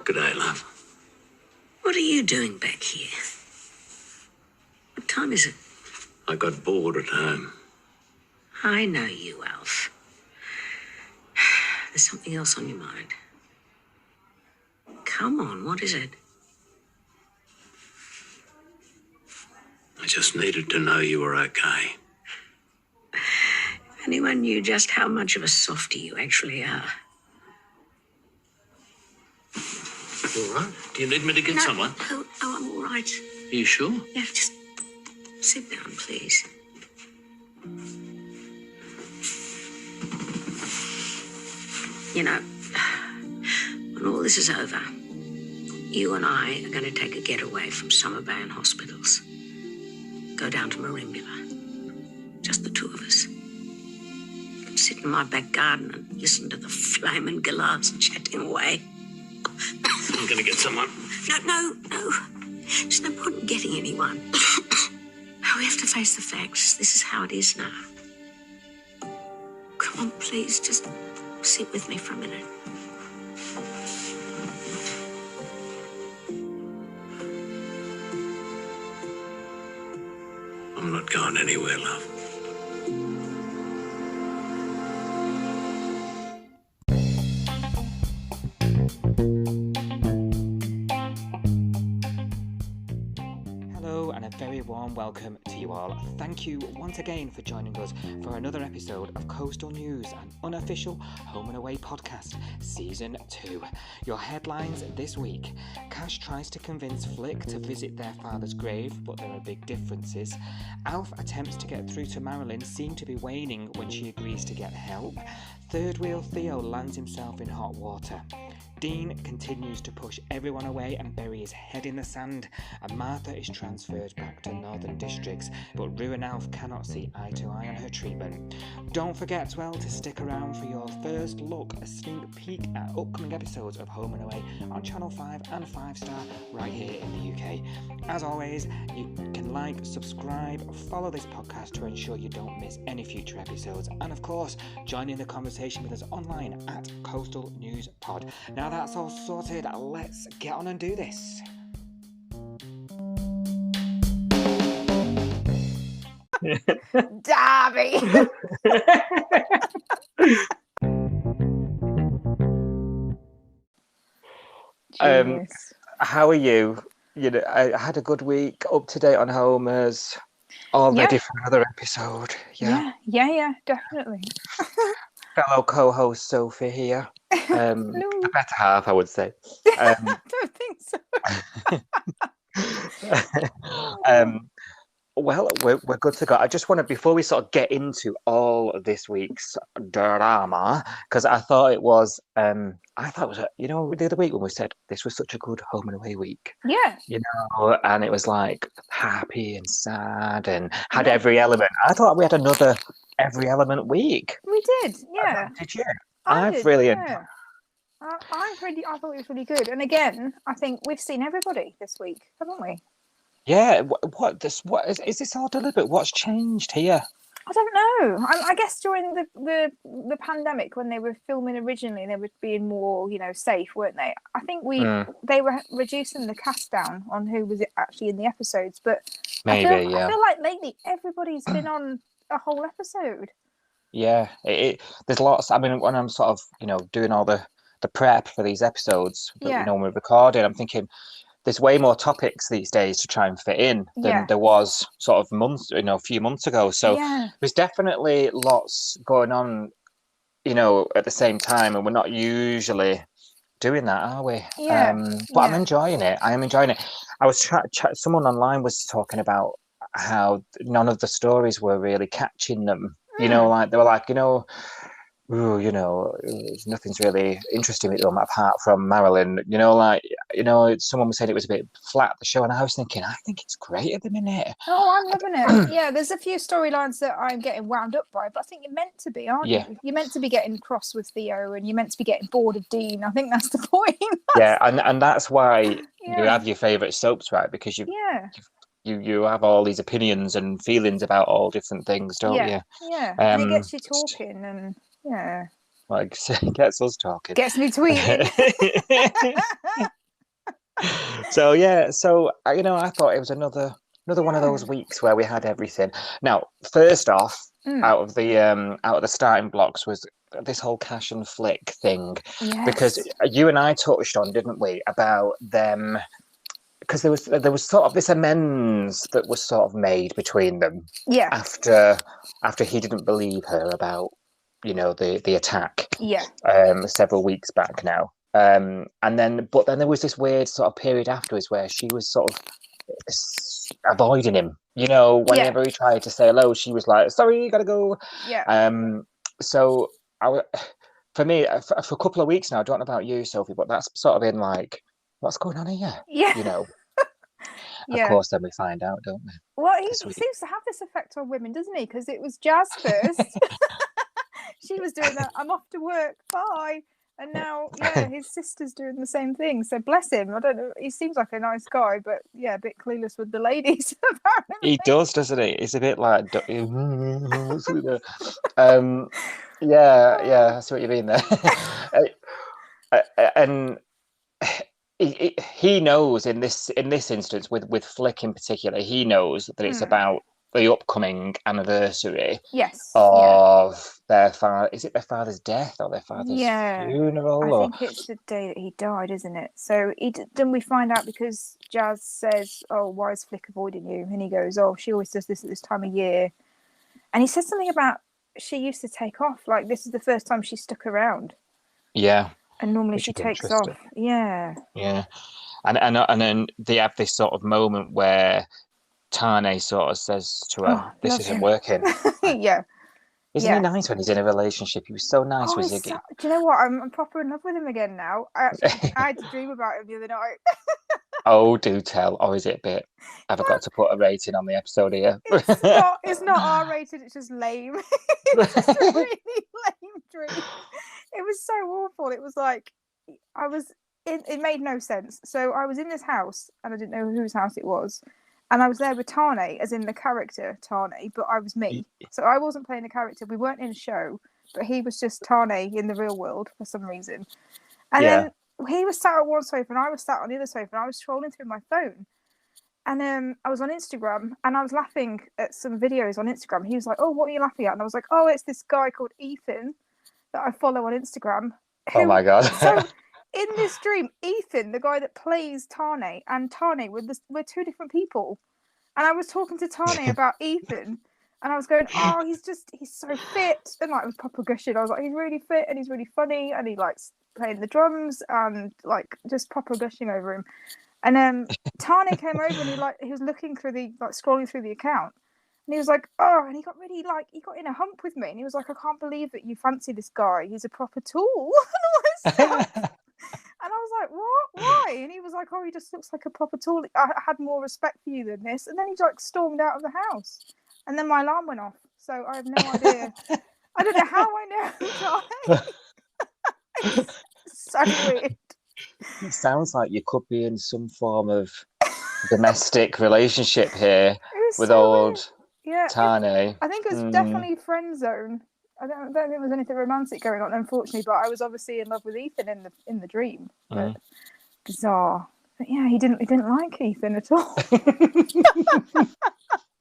Good day, love. What are you doing back here? What time is it? I got bored at home. I know you, Alf. There's something else on your mind. Come on, what is it? I just needed to know you were okay. If anyone knew just how much of a softie you actually are. You all right? Do you need me to get someone? No, I'm all right. Are you sure? Yeah, just sit down, please. You know, when all this is over, you and I are going to take a getaway from Summer Bay and hospitals. Go down to Marimbula. Just the two of us. Sit in my back garden and listen to the flaming gillards chatting away. I'm going to get someone. No. There's no point in getting anyone. We have to face the facts. This is how it is now. Come on, please, just sit with me for a minute. I'm not going anywhere, love. Hello and a very warm welcome to you all. Thank you once again for joining us for another episode of Coastal News, an unofficial home and away podcast, Season 2. Your headlines this week: Cash tries to convince Flick to visit their father's grave, but there are big differences. Alf attempts to get through to Marilyn seem to be waning when she agrees to get help. Third wheel Theo lands himself in hot water. Dean continues to push everyone away and bury his head in the sand, and Martha is transferred back to Northern Districts, but Rue and Alf cannot see eye to eye on her treatment. Don't forget as well to stick around for your first look, a sneak peek at upcoming episodes of Home and Away on Channel 5 and 5 Star right here in the UK. As always, you can like, subscribe, follow this podcast to ensure you don't miss any future episodes, and of course, join in the conversation with us online at Coastal News Pod. Now that's all sorted, let's get on and do this. Darby. How are you? You know, I had a good week, up to date on Homers, all ready for another episode. Yeah, definitely. Fellow co-host Sophie here. The better half, I would say. I don't think so. Well, we're good to go. I just want to, before we sort of get into all of this week's drama, because I thought it was, the other week when we said this was such a good home and away week. Yeah. You know, and it was like happy and sad and had every element. I thought we had another every element week. We did, yeah. Did you? I thought it was really good. And again, I think we've seen everybody this week, haven't we? Yeah. What is this all deliberate? What's changed here? I don't know. I guess during the pandemic, when they were filming originally, they were being more, safe, weren't they? I think they were reducing the cast down on who was actually in the episodes, but I feel like lately everybody's been on a whole episode. Yeah, there's lots. I mean, when I'm sort of doing all the prep for these episodes, when we're recording, I'm thinking there's way more topics these days to try and fit in than there was sort of a few months ago. So there's definitely lots going on, at the same time, and we're not usually doing that, are we? But I'm enjoying it. I am enjoying it. I was someone online was talking about how none of the stories were really catching them. Like they were like, nothing's really interesting with them apart from Marilyn. Someone was saying it was a bit flat, the show, and I was thinking, I think it's great at the minute. Oh, I'm loving it. Yeah, there's a few storylines that I'm getting wound up by, but I think you're meant to be, aren't you? You're meant to be getting cross with Theo, and you're meant to be getting bored of Dean. I think that's the point. And that's why you have your favourite soaps, right? Because you have all these opinions and feelings about all different things, don't you? Yeah, and it gets you talking, and Like, gets us talking. Gets me tweeting. So yeah, I thought it was another one of those weeks where we had everything. Now, first off, out of the starting blocks was this whole Cash and Flick thing, because you and I touched on, didn't we, about them, because there was sort of this amends that was sort of made between them. Yeah. After he didn't believe her about, the attack. Yeah. Several weeks back now. And then there was this weird sort of period afterwards where she was sort of avoiding him. Whenever he tried to say hello, she was like, "Sorry, you gotta go." Yeah. So for me, for a couple of weeks now, I don't know about you, Sophie, but that's sort of been like, what's going on here? Yeah. Of course, then we find out, don't we? Well, he seems to have this effect on women, doesn't he? Because it was Jazz first. She was doing that. I'm off to work. Bye. And now, his sister's doing the same thing. So bless him. I don't know. He seems like a nice guy, but a bit clueless with the ladies. Apparently. He does, doesn't he? He's a bit like, yeah, I see what you mean there. And he knows in this instance with Flick in particular, he knows that it's about the upcoming anniversary of their father. Is it their father's death or their father's funeral? I think it's the day that he died, isn't it? So then we find out, because Jazz says, "Oh, why is Flick avoiding you?" And he goes, "Oh, she always does this at this time of year." And he says something about she used to take off. Like, this is the first time she stuck around. Yeah. And normally she takes off. Yeah. Yeah. And then they have this sort of moment where Tane sort of says to her, "This isn't working." Yeah. Isn't he nice when he's in a relationship? He was so nice with Ziggy. Do you know what? I'm proper in love with him again now. I had to dream about him the other night. Oh, do tell. Or is it a bit? Have I got to put a rating on the episode here? It's not R-rated. It's just lame. It's just a really lame dream. It was so awful. It was like it made no sense. So I was in this house and I didn't know whose house it was. And I was there with Tane, as in the character Tane, but I was me. So I wasn't playing the character. We weren't in a show, but he was just Tane in the real world for some reason. And then he was sat on one sofa and I was sat on the other sofa, and I was scrolling through my phone. And I was on Instagram and I was laughing at some videos on Instagram. He was like, "Oh, what are you laughing at?" And I was like, "Oh, it's this guy called Ethan that I follow on Instagram." Oh my God. So in this dream, Ethan, the guy that plays Tane, and Tane we're two different people. And I was talking to Tane about Ethan, and I was going, "Oh, he's so fit," and like, with proper gushing. I was like, "He's really fit and he's really funny and he likes playing the drums," and like just proper gushing over him. And Tane came over and he was looking through scrolling through the account. And he was like, "Oh," and he got really he got in a hump with me. And he was like, "I can't believe that you fancy this guy. He's a proper tool." And all this stuff. And I was like, "What? Why?" And he was like, "Oh, he just looks like a proper tool. I had more respect for you than this." And then he like stormed out of the house. And then my alarm went off. So I have no idea. I don't know how I know. It's so weird. It sounds like you could be in some form of domestic relationship here with old Tane. I think it was definitely friend zone. I don't think there was anything romantic going on, unfortunately. But I was obviously in love with Ethan in the dream. But bizarre. But yeah, he didn't like Ethan at all.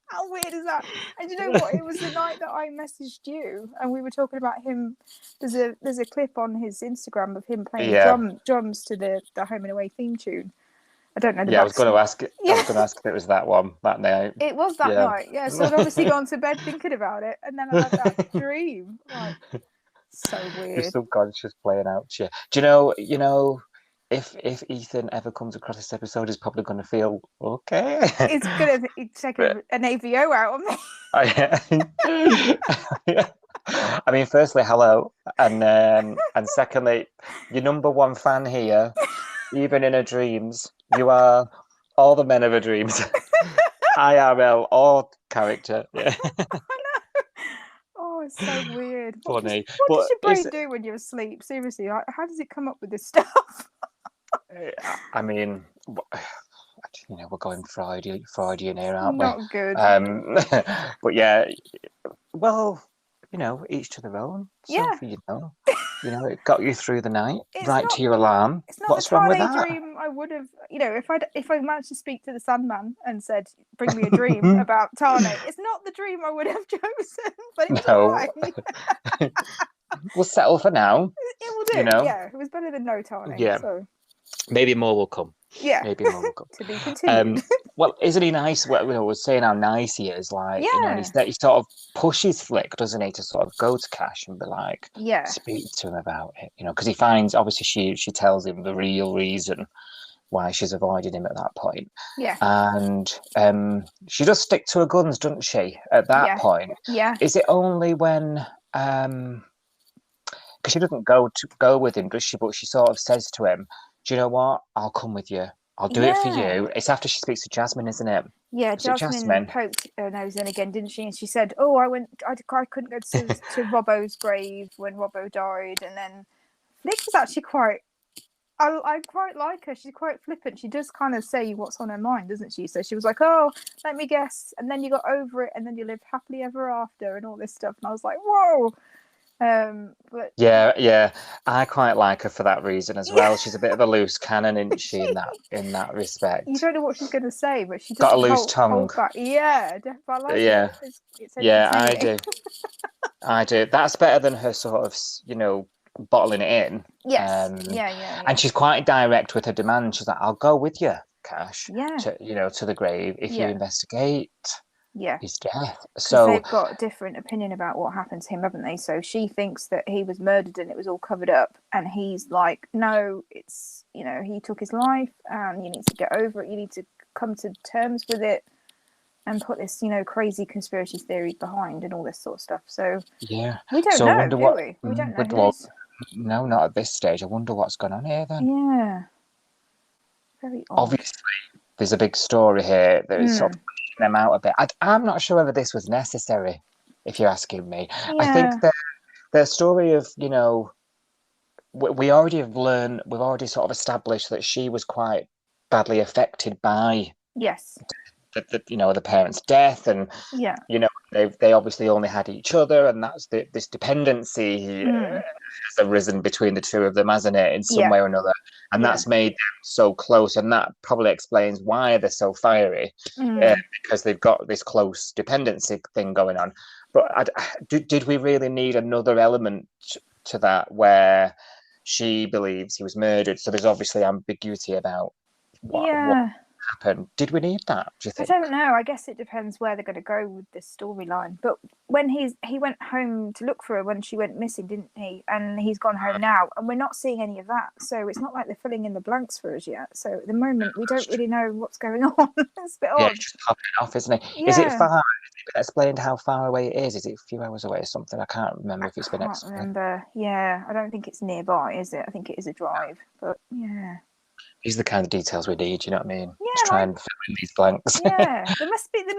How weird is that? And you know what? It was the night that I messaged you, and we were talking about him. There's a clip on his Instagram of him playing drums to the Home and Away theme tune. I don't know. I was going to ask. I was going to ask if it was that one that night. It was that night. Yeah. So I'd obviously gone to bed thinking about it, and then I had that dream. Like, so weird. Your subconscious playing out. Yeah. Do you know? If Ethan ever comes across this episode, he's probably going to feel okay. He's going to take an AVO out on me. I mean, firstly, hello, and secondly, your number one fan here, even in her dreams. You are all the men of her dreams. IRL or character. Yeah. I know. Oh, it's so weird. Funny. What does your brain do when you're asleep? Seriously, how does it come up with this stuff? I mean, we're going Freudian here, aren't we? Not good. But yeah, well, each to their own. Yeah. Sophie, You know, it got you through the night, It's right not- to your alarm. It's not What's the wrong with Tane that? dream I would have, you know, if I managed to speak to the Sandman and said, bring me a dream about Tane, it's not the dream I would have chosen, but it was No. alright. We'll settle for now. It will do, You know? yeah. It was better than no Tane. Yeah. So Maybe more will come. yeah. Maybe more will come. To be continued. Well, isn't he nice? Well, we was saying how nice he is, like, you know, and he sort of pushes Flick, doesn't he, to sort of go to Cash and be like, Yeah. speak to him about it, you know, because he finds, obviously, she tells him the real reason why she's avoided him at that point. Yeah. And she does stick to her guns, doesn't she, at that point? Yeah. Is it only when, because she doesn't go with him, does she? But she sort of says to him, do you know what? I'll come with you. I'll do it for you. It's after she speaks to Jasmine, isn't it? Yeah, Jasmine poked her nose in again, didn't she? And she said, "Oh, I couldn't go to Robbo's grave when Robbo died." And then Nick was actually I quite like her. She's quite flippant. She does kind of say what's on her mind, doesn't she? So she was like, "Oh, let me guess," and then you got over it, and then you lived happily ever after, and all this stuff. And I was like, "Whoa!" But yeah, I quite like her for that reason as well. She's a bit of a loose cannon, isn't she? In that respect, you don't know what she's going to say, but she got a doesn't loose tongue. hold back. Yeah, but I like it. It's Yeah, I do. That's better than her sort of, you know, bottling it in. Yes. Yeah. And she's quite direct with her demand. She's like, "I'll go with you, Cash. Yeah. To the grave if you investigate." Yeah. His death. So they've got a different opinion about what happened to him, haven't they? So she thinks that he was murdered and it was all covered up, and he's like, "No, it's, you know, he took his life, and you need to get over it. You need to come to terms with it, and put this, you know, crazy conspiracy theory behind and all this sort of stuff." So yeah, we don't know, do we? We don't know. Well, no, not at this stage. I wonder what's going on here then. Yeah, very odd. Obviously, there's a big story here that is sort of them out a bit. I'm not sure whether this was necessary, if you're asking me. Yeah. I think the story of, you know, we've already sort of established that she was quite badly affected by the parents' death, and you know, they obviously only had each other, and that's this dependency has arisen between the two of them, hasn't it, in some way or another, and that's made them so close, and that probably explains why they're so fiery, because they've got this close dependency thing going on. But did we really need another element to that where she believes he was murdered? So there's obviously ambiguity about what happened. Did we need that, do you think? I don't know. I guess it depends where they're going to go with this storyline. But when he went home to look for her when she went missing, didn't he? And he's gone home now, and we're not seeing any of that. So it's not like they're filling in the blanks for us yet. So at the moment, we don't really know what's going on. It's a bit odd. Yeah, it's just popping off, isn't it? Yeah. Is it far? Has it been explained how far away it is? Is it a few hours away or something? I can't remember if it's been explained. I can't remember. Yeah, I don't think it's nearby, is it? I think it is a drive. But yeah. These are the kind of details we need, you know what I mean? Yeah, to try and fill in these blanks. Yeah, there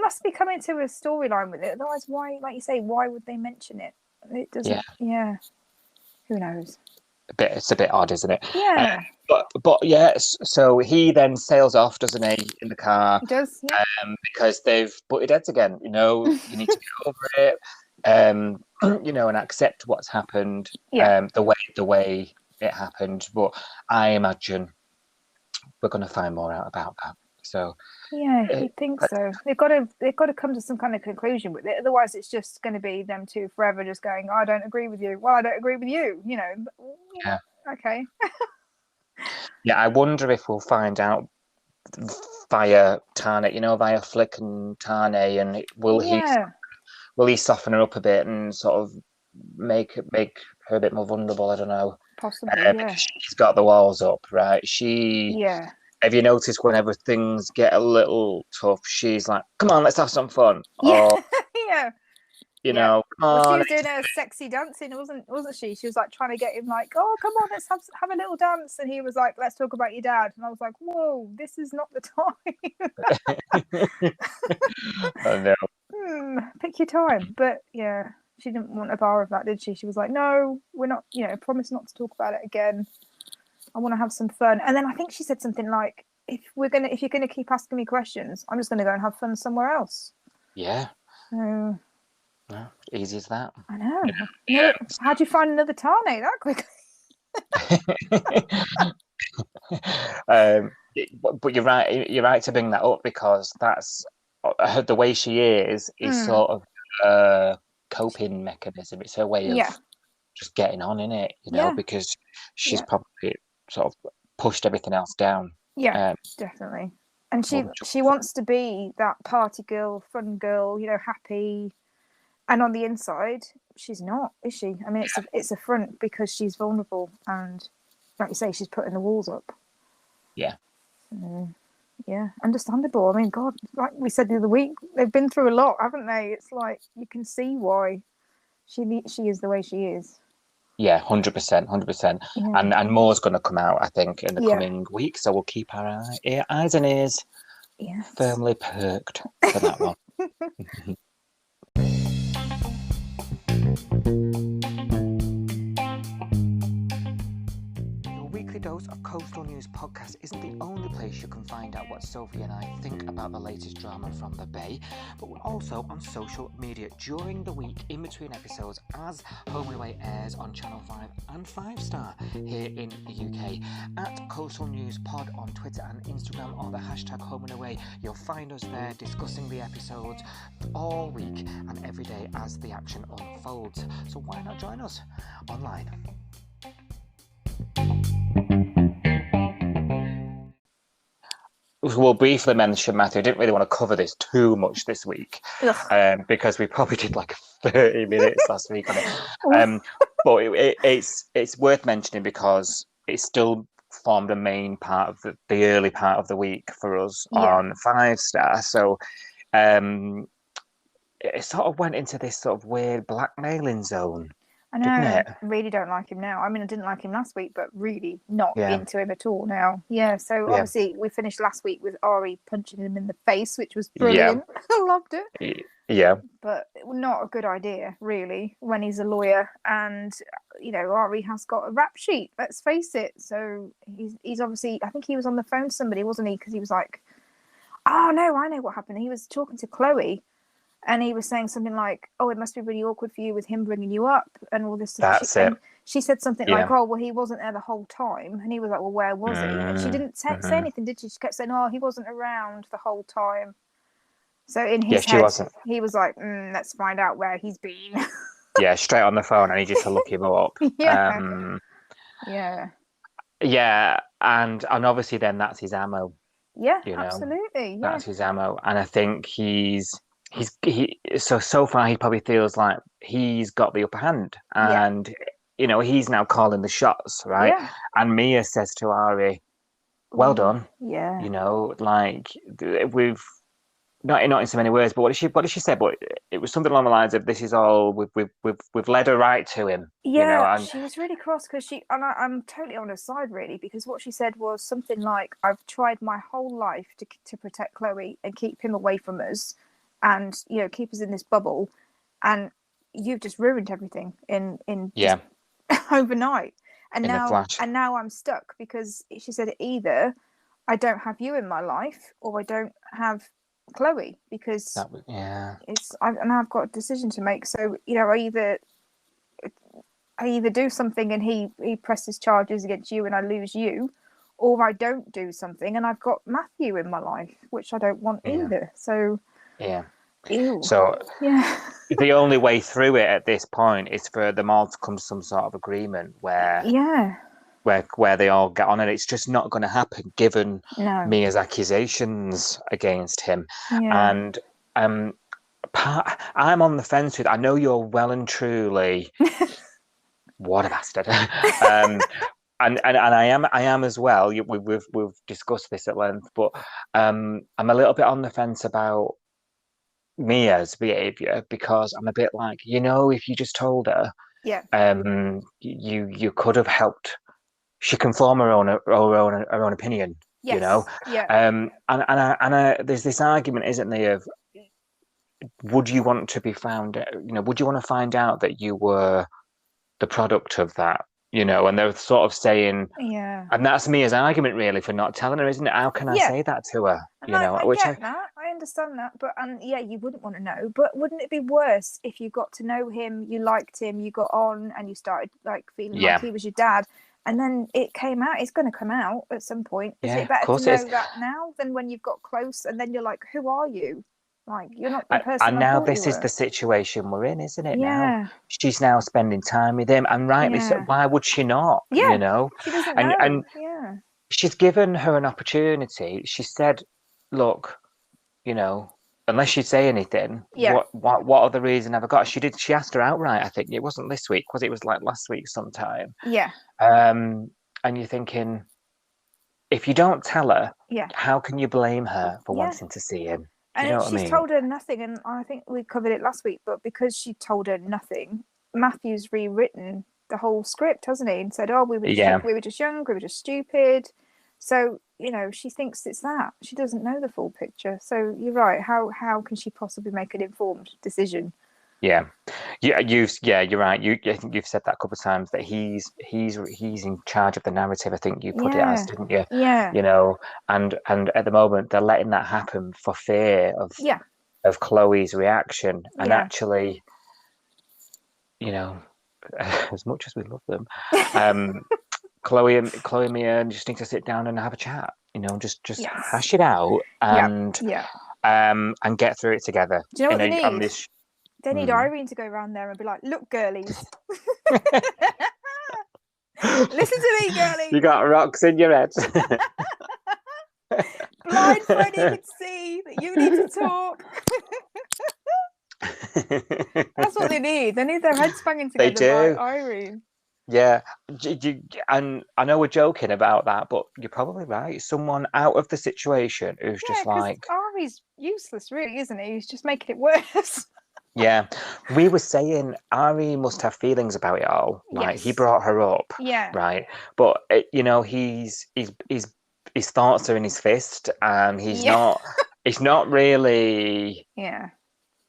must be coming to a storyline with it. Otherwise, why, like you say, why would they mention it? It doesn't. Yeah. Who knows? It's a bit odd, isn't it? Yeah. But yes. So he then sails off, doesn't he, in the car? He does. Yeah. Because they've butted heads again. You know, you need to get over it. You know, and accept what's happened. Yeah. The way it happened. But I imagine we're going to find more out about that. So yeah, I think so. They've got to come to some kind of conclusion with it. Otherwise, it's just going to be them two forever, just going, "I don't agree with you." Well, I don't agree with you. You know. Yeah. Okay. Yeah, I wonder if we'll find out via Tane, you know, via Flick and Tane, and will he soften her up a bit and sort of make her a bit more vulnerable? I don't know. Possibly, yeah. Because she's got the walls up, right? Have you noticed whenever things get a little tough, she's like, "Come on, let's have some fun." Yeah. Or, you know, come on. Well, she was doing her sexy dancing, wasn't she? She was like trying to get him, like, "Oh, come on, let's have a little dance." And he was like, "Let's talk about your dad." And I was like, "Whoa, this is not the time." I know. Pick your time. But yeah, she didn't want a bar of that, did she? She was like, "No, we're not. You know, promise not to talk about it again. I want to have some fun." And then I think she said something like, if you're gonna keep asking me questions, I'm just gonna go and have fun somewhere else. Yeah. So No, easy as that. I know. How'd you find another Tane that quickly? But you're right. You're right to bring that up because that's the way she is sort of a coping mechanism. It's her way of just getting on in it, because she's probably sort of pushed everything else down. Yeah, definitely. And she wants to be that party girl, fun girl, happy. And on the inside, she's not, is she? I mean, it's a front because she's vulnerable and, like you say, she's putting the walls up. Yeah. Yeah, understandable. I mean, God, like we said the other week, they've been through a lot, haven't they? It's like you can see why she is the way she is. Yeah, 100%, 100%. And more's going to come out, I think, in the coming week. So we'll keep our eyes and ears firmly perked for that one. Dose of Coastal News podcast isn't the only place you can find out what Sophie and I think about the latest drama from the Bay, but we're also on social media during the week in between episodes as Home and Away airs on Channel 5 and 5 Star here in the UK. At Coastal News Pod on Twitter and Instagram or the hashtag Home and Away, you'll find us there discussing the episodes all week and every day as the action unfolds. So why not join us online? We'll briefly mention, Matthew, I didn't really want to cover this too much this week because we probably did like 30 minutes last week on it. But it's worth mentioning because it still formed a main part of the early part of the week for us on 5 Star. So it sort of went into this sort of weird blackmailing zone. I know. I really don't like him now. I mean, I didn't like him last week, but really not into him at all now. Yeah, so obviously we finished last week with Ari punching him in the face, which was brilliant. I loved it. Yeah. But not a good idea, really, when he's a lawyer. And, Ari has got a rap sheet, let's face it. So he's obviously, I think he was on the phone to somebody, wasn't he? Because he was like, oh, no, I know what happened. He was talking to Chloe. And he was saying something like, oh, it must be really awkward for you with him bringing you up and all this stuff. That's it. She said something like, oh, well, he wasn't there the whole time. And he was like, well, where was he? And she didn't say anything, did she? She kept saying, oh, he wasn't around the whole time. So in his head, he was like, let's find out where he's been. Yeah, straight on the phone. I need you to look him up. Yeah. And obviously then that's his ammo. Yeah, absolutely. Yeah. That's his ammo. And I think so far he probably feels like he's got the upper hand and he's now calling the shots, right? And Mia says to Ari, well done. We've not in so many words, but what did she say? But it was something along the lines of, this is all we've led her right to him. And she was really cross because I'm totally on her side, really, because what she said was something like, I've tried my whole life to protect Chloe and keep him away from us and keep us in this bubble, and you've just ruined everything in overnight. And now I'm stuck because she said, either I don't have you in my life or I don't have Chloe, because I've got a decision to make. So I either do something and he presses charges against you and I lose you, or I don't do something and I've got Matthew in my life, which I don't want either. So So the only way through it at this point is for them all to come to some sort of agreement where they all get on, and it's just not going to happen given Mia's accusations against him. And I'm on the fence with, I know you're well and truly what a bastard. And I am as well. We've discussed this at length, but I'm a little bit on the fence about Mia's behaviour, because I'm a bit like, if you just told her, you could have helped. She can form her own opinion, And there's this argument, isn't there, of would you want to be found? Would you want to find out that you were the product of that? And they're sort of saying, and that's Mia's argument really for not telling her, isn't it? How can I say that to her? I get that. I understand that, but yeah, you wouldn't want to know. But wouldn't it be worse if you got to know him, you liked him, you got on, and you started like feeling like he was your dad, and then it came out? It's going to come out at some point. Is it better to know that now than when you've got close, and then you're like, who are you? Like, you're not the person. And now this is the situation we're in, isn't it? Yeah. Now she's now spending time with him, and rightly so. Why would she not? Yeah. You know, she doesn't know. And yeah. She's given her an opportunity. She said, "Look, you know, unless you say anything, what other reason have I got?" She asked her outright. I think it wasn't this week, was it? It was like last week sometime. Yeah. And you're thinking, if you don't tell her, how can you blame her for wanting to see him? And you know she's told her nothing, and I think we covered it last week. But because she told her nothing, Matthew's rewritten the whole script, hasn't he? And said, "Oh, we were just young, we were just stupid." So she thinks it's that. She doesn't know the full picture. So you're right. How can she possibly make an informed decision? Yeah, you're right. I think you've said that a couple of times, that he's in charge of the narrative. I think you put it as, didn't you? Yeah. You know, and at the moment they're letting that happen for fear of Chloe's reaction. And actually, as much as we love them, Chloe and Mia just need to sit down and have a chat. Just hash it out and get through it together. Do you know what they need? They need Irene to go around there and be like, "Look, girlies, listen to me, girlies. You got rocks in your head." Blind Freddie can see that you need to talk. That's what they need. They need their heads banging together. They do. Like Irene. Yeah, and I know we're joking about that, but you're probably right. Someone out of the situation who's just like, Ari's useless, really, isn't he? He's just making it worse. Yeah, we were saying Ari must have feelings about it all. Like he brought her up, right? But his thoughts are in his fist, and he's not really. Yeah.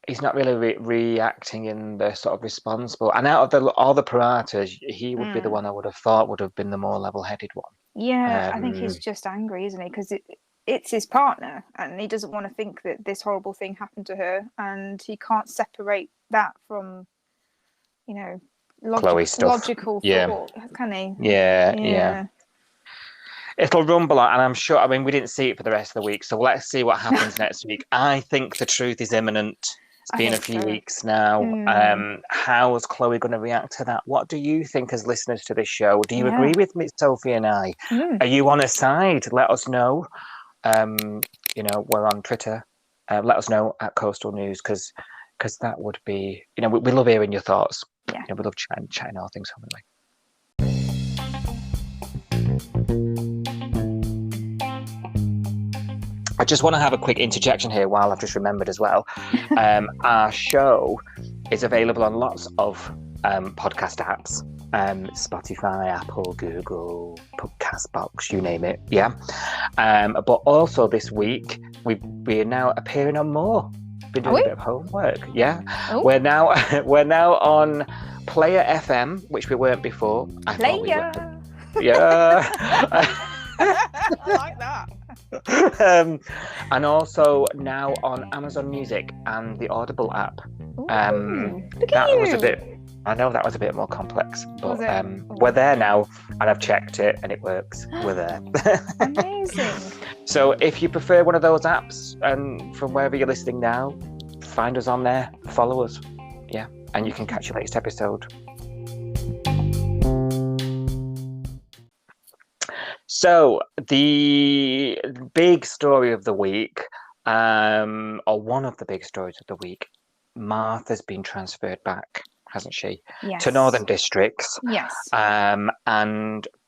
He's not really reacting in the sort of responsible. And out of all the Paratas, he would be the one I would have thought would have been the more level-headed one. Yeah, I think he's just angry, isn't he? Because it's his partner, and he doesn't want to think that this horrible thing happened to her, and he can't separate that from, Chloe stuff. Logical thought, can he? Yeah. It'll rumble on, and I'm sure. I mean, we didn't see it for the rest of the week, so let's see what happens next week. I think the truth is imminent. It's been a few weeks now. How is Chloe going to react to that? What do you think as listeners to this show? Do you agree with me, Sophie and I? Are you on a side? Let us know. We're on Twitter. Let us know at Coastal News, because that would be, we love hearing your thoughts. Yeah. We love chatting all things home anyway. I just want to have a quick interjection here while I've just remembered as well. Our show is available on lots of podcast apps. Spotify, Apple, Google, Castbox, you name it. Yeah. But also this week, we are now appearing on more. Been doing a bit of homework. Yeah. Oh. We're now on Player FM, which we weren't before. Player. Yeah. I like that. And also now on Amazon Music and the Audible app. Look at you. I know that was a bit more complex, but we're there now, and I've checked it and it works. We're there. Amazing. So if you prefer one of those apps, and from wherever you're listening now, find us on there, follow us, and you can catch your latest episode. So the big story of the week, or one of the big stories of the week, Martha's been transferred back, hasn't she? Yes. To Northern Districts. Yes. And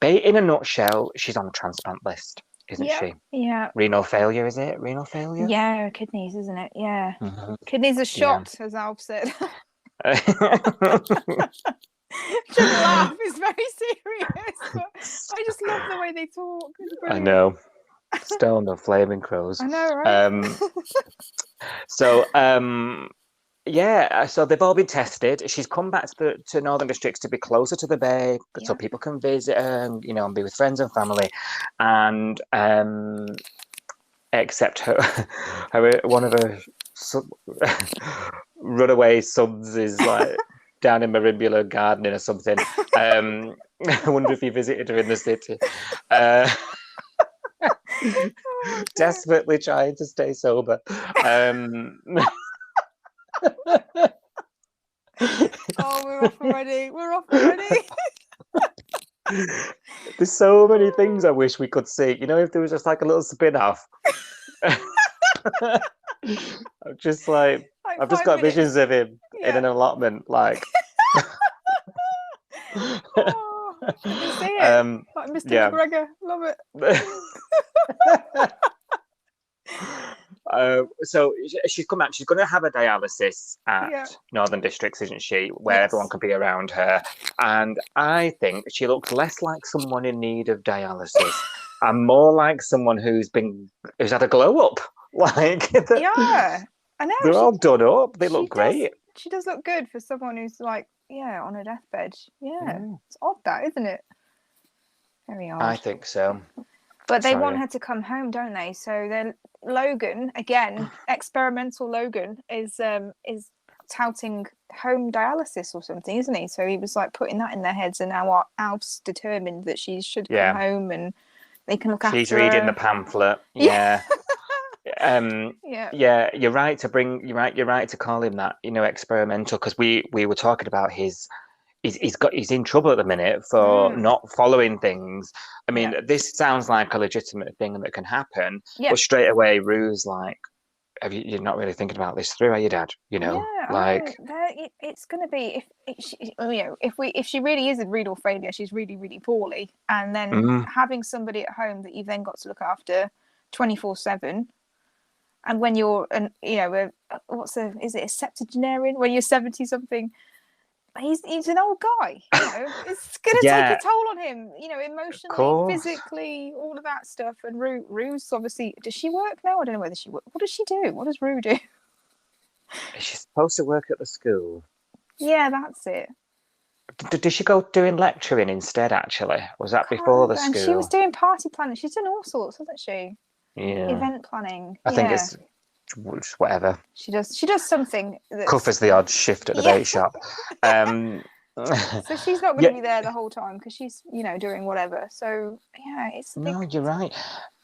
in a nutshell, she's on the transplant list, isn't she? Yeah. Renal failure, is it? Renal failure? Yeah, kidneys, isn't it? Yeah. Mm-hmm. Kidneys are shot, as Alf said. Just laugh. It's very serious, but I just love the way they talk. I know. Stone of flaming crows. I know, right? So they've all been tested. She's come back to Northern Districts to be closer to the bay, so people can visit her, and be with friends and family. And except one of her runaway sons is like down in Marimbula gardening or something. I wonder if he visited her in the city. Desperately trying to stay sober. Oh, we're off already. We're off already. There's so many things I wish we could see. You know, if there was just like a little spin-off. I'm just like I've just got visions of him in an allotment, like. Oh, I can see it. Like Mr. McGregor, love it. So she's come out. She's going to have a dialysis at Northern Districts, isn't she? Where everyone can be around her. And I think she looks less like someone in need of dialysis and more like someone who's had a glow up. Like, yeah, I know. They're all done up. They look great. She does look good for someone who's like, on her deathbed. Yeah, it's odd, that, isn't it? Very odd. I think so. But they want her to come home, don't they? So then Logan, again, experimental Logan, is touting home dialysis or something, isn't he? So he was like putting that in their heads, and now Alf's determined that she should come home and they can look after her. She's reading the pamphlet. Yeah. Yeah, you're right to call him that, experimental, because we were talking about he's in trouble at the minute for not following things. I mean, this sounds like a legitimate thing that can happen, but straight away Rue's like, you're not really thinking about this through, are you, Dad? It's going to be if she really is a renal failure, she's really, really poorly, and then having somebody at home that you've then got to look after 24/7. And when you're is it a septuagenarian? When you're 70 something, he's an old guy. It's gonna take a toll on him. Emotionally, physically, all of that stuff. And Rue's obviously, does she work now? I don't know whether she works. What does she do? What does Rue do? She's supposed to work at the school. Yeah, that's it. Did she go doing lecturing instead? Actually, was that before the school? And she was doing party planning. She's done all sorts, hasn't she? Yeah. Event planning. I think it's whatever. She does something. Covers the odd shift at the bait shop. So she's not going to be there the whole time because she's, doing whatever. So it's. No, you're right.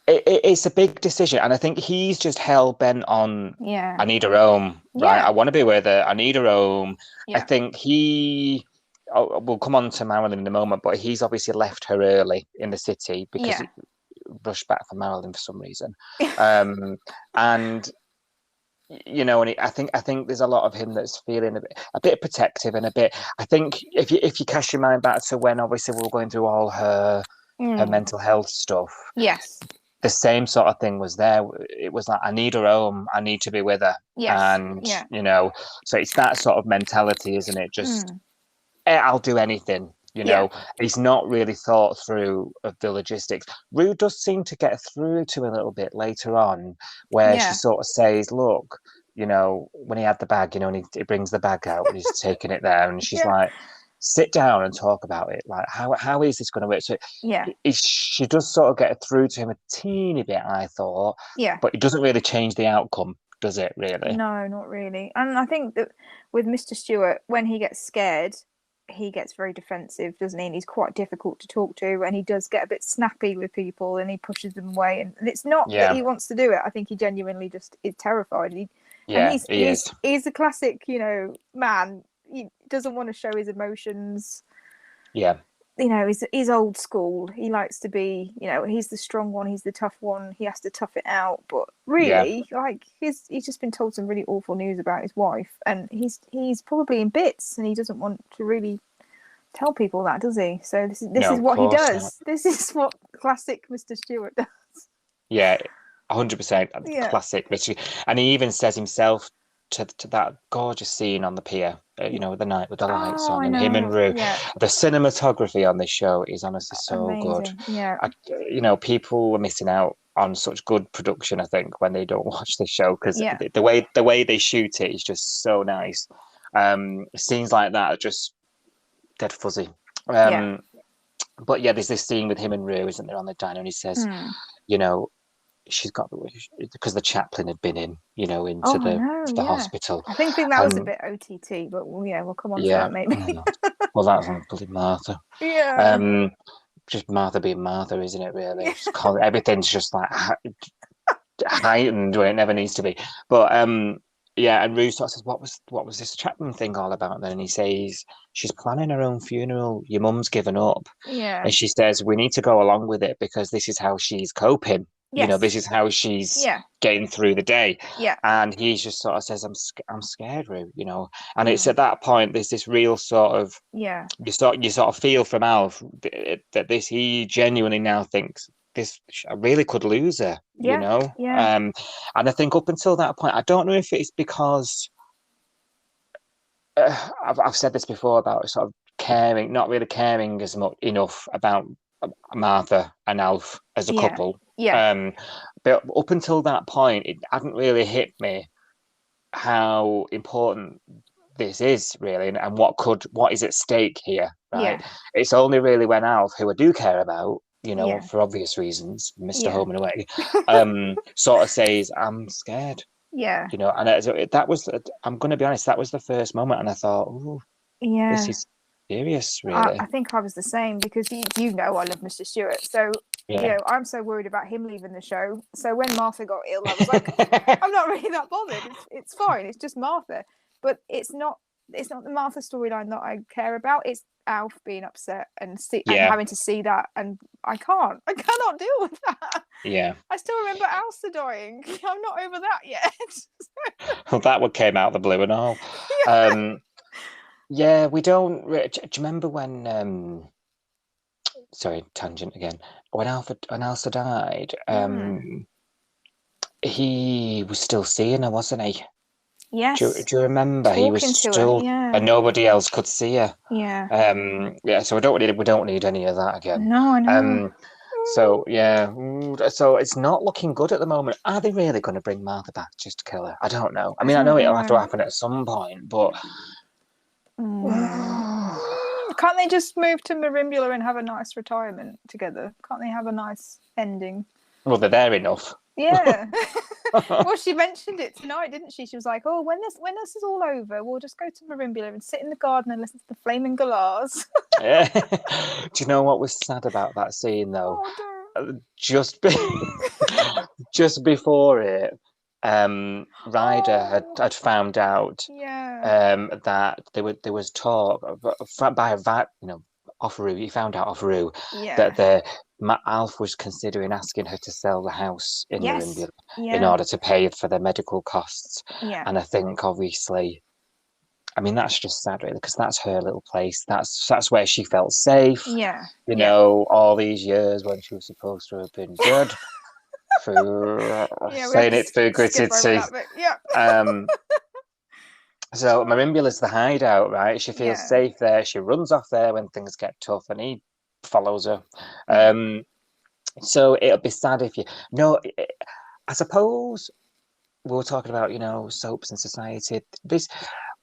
It's a big decision, and I think he's just hell bent on. Yeah. I need her home, right? I want to be with her. I need her home. Yeah. I think we'll come on to Marilyn in a moment, but he's obviously left her early in the city because. He rushed back from Maryland for some reason, and I think there's a lot of him that's feeling a bit protective and a bit. I think if you cast your mind back to when obviously we were going through all her mental health stuff, the same sort of thing was there. It was like, I need her home, I need to be with her, and so it's that sort of mentality, isn't it? Just I'll do anything. He's not really thought through of the logistics. Rue does seem to get through to a little bit later on, where she sort of says, "Look, when he had the bag, and he brings the bag out and he's taking it there, and she's like, sit down and talk about it. Like, how is this going to work?" So she does sort of get through to him a teeny bit, I thought. Yeah. But it doesn't really change the outcome, does it? Really? No, not really. And I think that with Mr. Stewart, when he gets scared, he gets very defensive, doesn't he? And he's quite difficult to talk to, and he does get a bit snappy with people, and he pushes them away. And it's not that he wants to do it. I think he genuinely just is terrified. He is. He's a classic, man. He doesn't want to show his emotions. Yeah. He's old school. He likes to be, he's the strong one. He's the tough one. He has to tough it out. But really, he's just been told some really awful news about his wife, and he's probably in bits, and he doesn't want to really tell people that, does he? So this is what he does. Not. This is what classic Mr. Stewart does. Yeah, 100% classic Mr. And he even says himself to that gorgeous scene on the pier, the night with the lights on, and him and Rue. Yeah. The cinematography on this show is honestly so amazing. Good. Yeah, people were missing out on such good production, I think, when they don't watch the show, because the way they shoot it is just so nice. Scenes like that are just dead fuzzy. But there's this scene with him and Rue, isn't there, on the diner, and he says, she's got because the chaplain had been in, into Oh, I the know, to the yeah. hospital. I think that was a And bit OTT, but we'll come on to yeah, that maybe. well, that's on bloody Martha. Yeah. Just Martha being Martha, isn't it? Really, Yeah. everything's just like heightened where it never needs to be. But yeah, and Rue sort of says, "What was this chaplain thing all about?" Then and he says, "She's planning her own funeral. Your mum's given up." Yeah. And she says, "We need to go along with it because this is how she's coping. Yes. This is how she's Yeah. getting through the day." Yeah. And he just sort of says, I'm scared, Rue, And it's at that point there's this real sort of Yeah. you sort of feel from Alf that he genuinely now thinks this I really could lose her, Yeah. Yeah. And I think up until that point, I don't know if it's because I've said this before about sort of caring, not really caring as much enough about Martha and Alf as a couple. Yeah. But up until that point, it hadn't really hit me how important this is really, and what is at stake here, right? Yeah. It's only really when Alf, who I do care about, Yeah. for obvious reasons, Mr. Yeah. Home and Away, sort of says, "I'm scared." Yeah. And that was, I'm going to be honest, that was the first moment, and I thought, "Oh, Yeah. this is serious, really." I think I was the same because I love Mr. Stewart, so I'm so worried about him leaving the show. So when Martha got ill, I was like, I'm not really that bothered. It's fine. It's just Martha, but it's not the Martha storyline that I care about. It's Alf being upset and having to see that, and I cannot deal with that. Yeah. I still remember Alistair dying. I'm not over that yet. Well, that one came out of the blue and all. Yeah, we don't. Do you remember when? Sorry, tangent again. When Alistair died, he was still seeing her, wasn't he? Yes. Do you remember? He was still, and nobody else could see her. Yeah. Yeah. So we don't need any of that again. No, I know. So yeah, so it's not looking good at the moment. Are they really going to bring Martha back just to kill her? I don't know. I mean, I know it'll have to happen at some point, but can't they just move to Merimbula and have a nice retirement together? Can't they have a nice ending? Well, they're there enough. Yeah. Well, she mentioned it tonight, didn't she? She was like, "Oh, when this is all over, we'll just go to Merimbula and sit in the garden and listen to the Flaming Galahs." Do you know what was sad about that scene though? Oh, just before it, Ryder had found out that there was talk off Rue. He found out off Rue that Alf was considering asking her to sell the house in Merimbula in order to pay for their medical costs. Yeah. And I think obviously, I mean, that's just sad really, because that's her little place. That's where she felt safe. Yeah. All these years when she was supposed to have been good. For saying it figuratively. Yeah. So Merimbula's the hideout, right? She feels safe there. She runs off there when things get tough, and he follows her. So it'll be sad if you. No, I suppose we were talking about soaps and society. This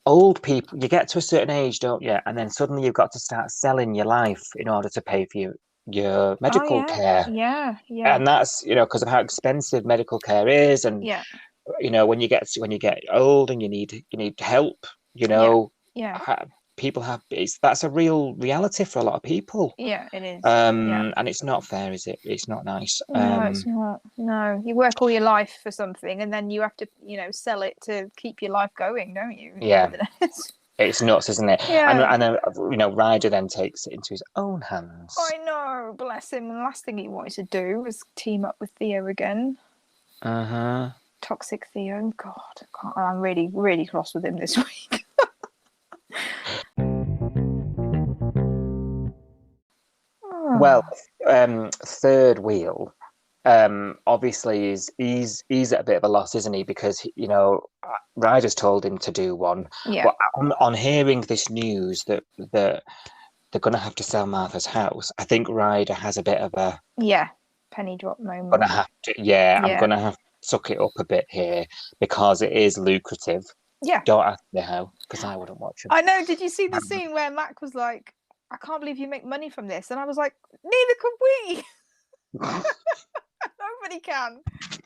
old people, you get to a certain age, don't you? And then suddenly you've got to start selling your life in order to pay for your medical care. Yeah. And that's because of how expensive medical care is, and when you get old and you need help, people have that's a real reality for a lot of people. Yeah, it is. And it's not fair, is it? It's not nice. No, it's not. No, you work all your life for something, and then you have to sell it to keep your life going, don't you? Yeah. It's nuts, isn't it? Yeah. And Ryder then takes it into his own hands. I know, bless him. The last thing he wanted to do was team up with Theo again. Toxic Theo. God, I'm really, really cross with him this week. Well, third wheel, obviously he's at a bit of a loss, isn't he? Because Ryder's told him to do one. Yeah. But on hearing this news that they're going to have to sell Martha's house, I think Ryder has a bit of a penny drop moment. I'm going to have to suck it up a bit here because it is lucrative. Yeah. Don't ask me how, because I wouldn't watch it. I know. Did you see the scene where Mac was like, "I can't believe you make money from this," and I was like, "Neither can we." Nobody can.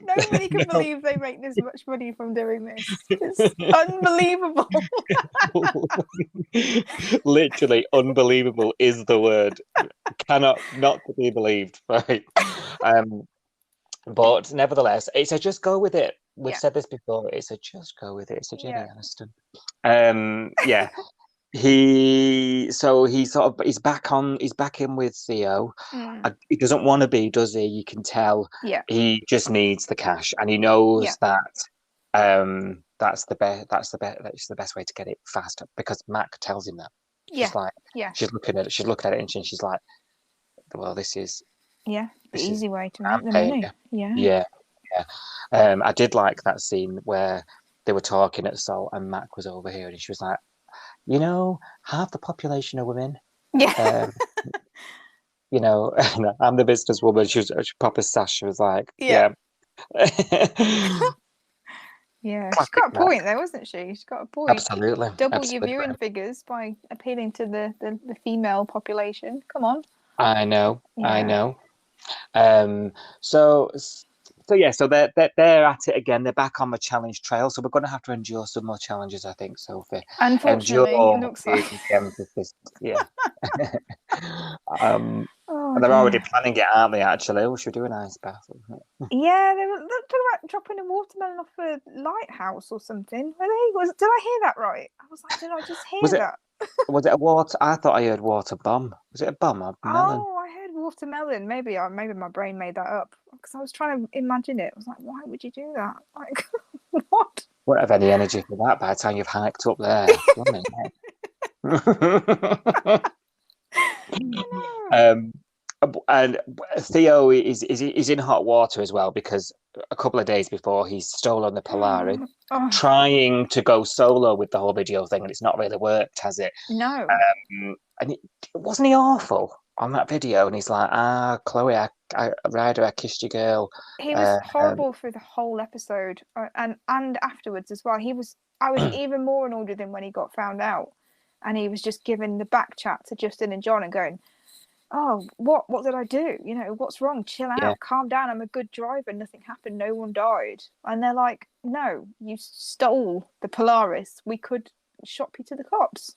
Nobody can believe they make this much money from doing this. It's unbelievable. Literally unbelievable is the word. Cannot not to be believed, right? But nevertheless, it's a just go with it. We've said this before. It's a just go with it. It's a Jenny Aniston. Yeah. He's back in with Theo. He doesn't want to be, does he? You can tell. Yeah. He just needs the cash, and he knows that that's the best way to get it fast, because Mac tells him that. She's she's looking at it and she's like, well, this is the easy way to make the money. Yeah. I did like that scene where they were talking at Salt and Mac was over here and she was like, half the population are women. Yeah. I'm the businesswoman. She proper sash. She was like, Yeah, Classic she's got a Mac. point there, wasn't she? She's got a point. Absolutely. Double your viewing figures by appealing to the female population. Come on. I know. So they're at it again. They're back on the challenge trail. So we're going to have to endure some more challenges, I think, Sophie. Unfortunately, it looks like. Yeah. And they're already planning it, aren't they? Actually, we should do an ice bath. Yeah, they were talking about dropping a watermelon off a lighthouse or something. Did I hear that right? I was like, did I just hear that? Was it a water? I thought I heard water bomb. Was it a bomb or melon? Oh, I heard watermelon. Maybe my brain made that up because I was trying to imagine it. I was like, why would you do that? Like, what? Won't have any energy for that by the time you've hiked up there. And Theo is in hot water as well, because a couple of days before he's stolen the Palmerise, trying to go solo with the whole video thing, and it's not really worked, has it? No. And wasn't he awful on that video? And he's like, Chloe, Ryder, I kissed your girl. He was horrible through the whole episode, and afterwards as well. I was even more annoyed with him when he got found out, and he was just giving the back chat to Justin and John and going, oh, what did I do? What's wrong? Chill out, calm down. I'm a good driver. Nothing happened. No one died. And they're like, no, you stole the Palmerise. We could shop you to the cops.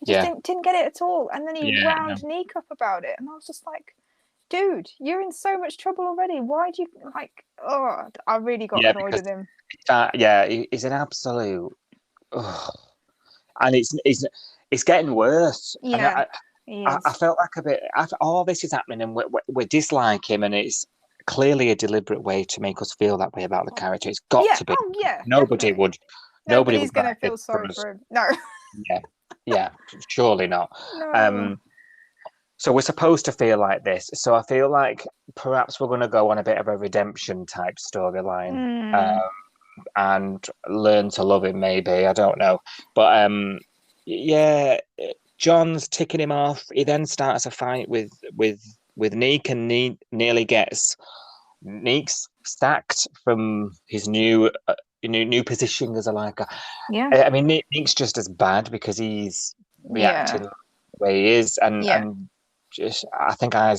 He just didn't get it at all. And then he wound Nick up about it. And I was just like, dude, you're in so much trouble already. Why do you I really got annoyed with him. He's an absolute. And it's getting worse. Yeah. I felt like a bit after all this is happening, and we dislike him, and it's clearly a deliberate way to make us feel that way about the character. It's got to be. Oh yeah. Nobody definitely. would. Nobody's going to feel sorry for him. No. Yeah. Surely not. No. So we're supposed to feel like this. So I feel like perhaps we're going to go on a bit of a redemption type storyline, and learn to love him. Maybe, I don't know, but John's ticking him off. He then starts a fight with Neek, and nearly gets Neek's sacked from his new position as a liker. Yeah. I mean, Neek's just as bad because he's reacting the way he is, and just I think I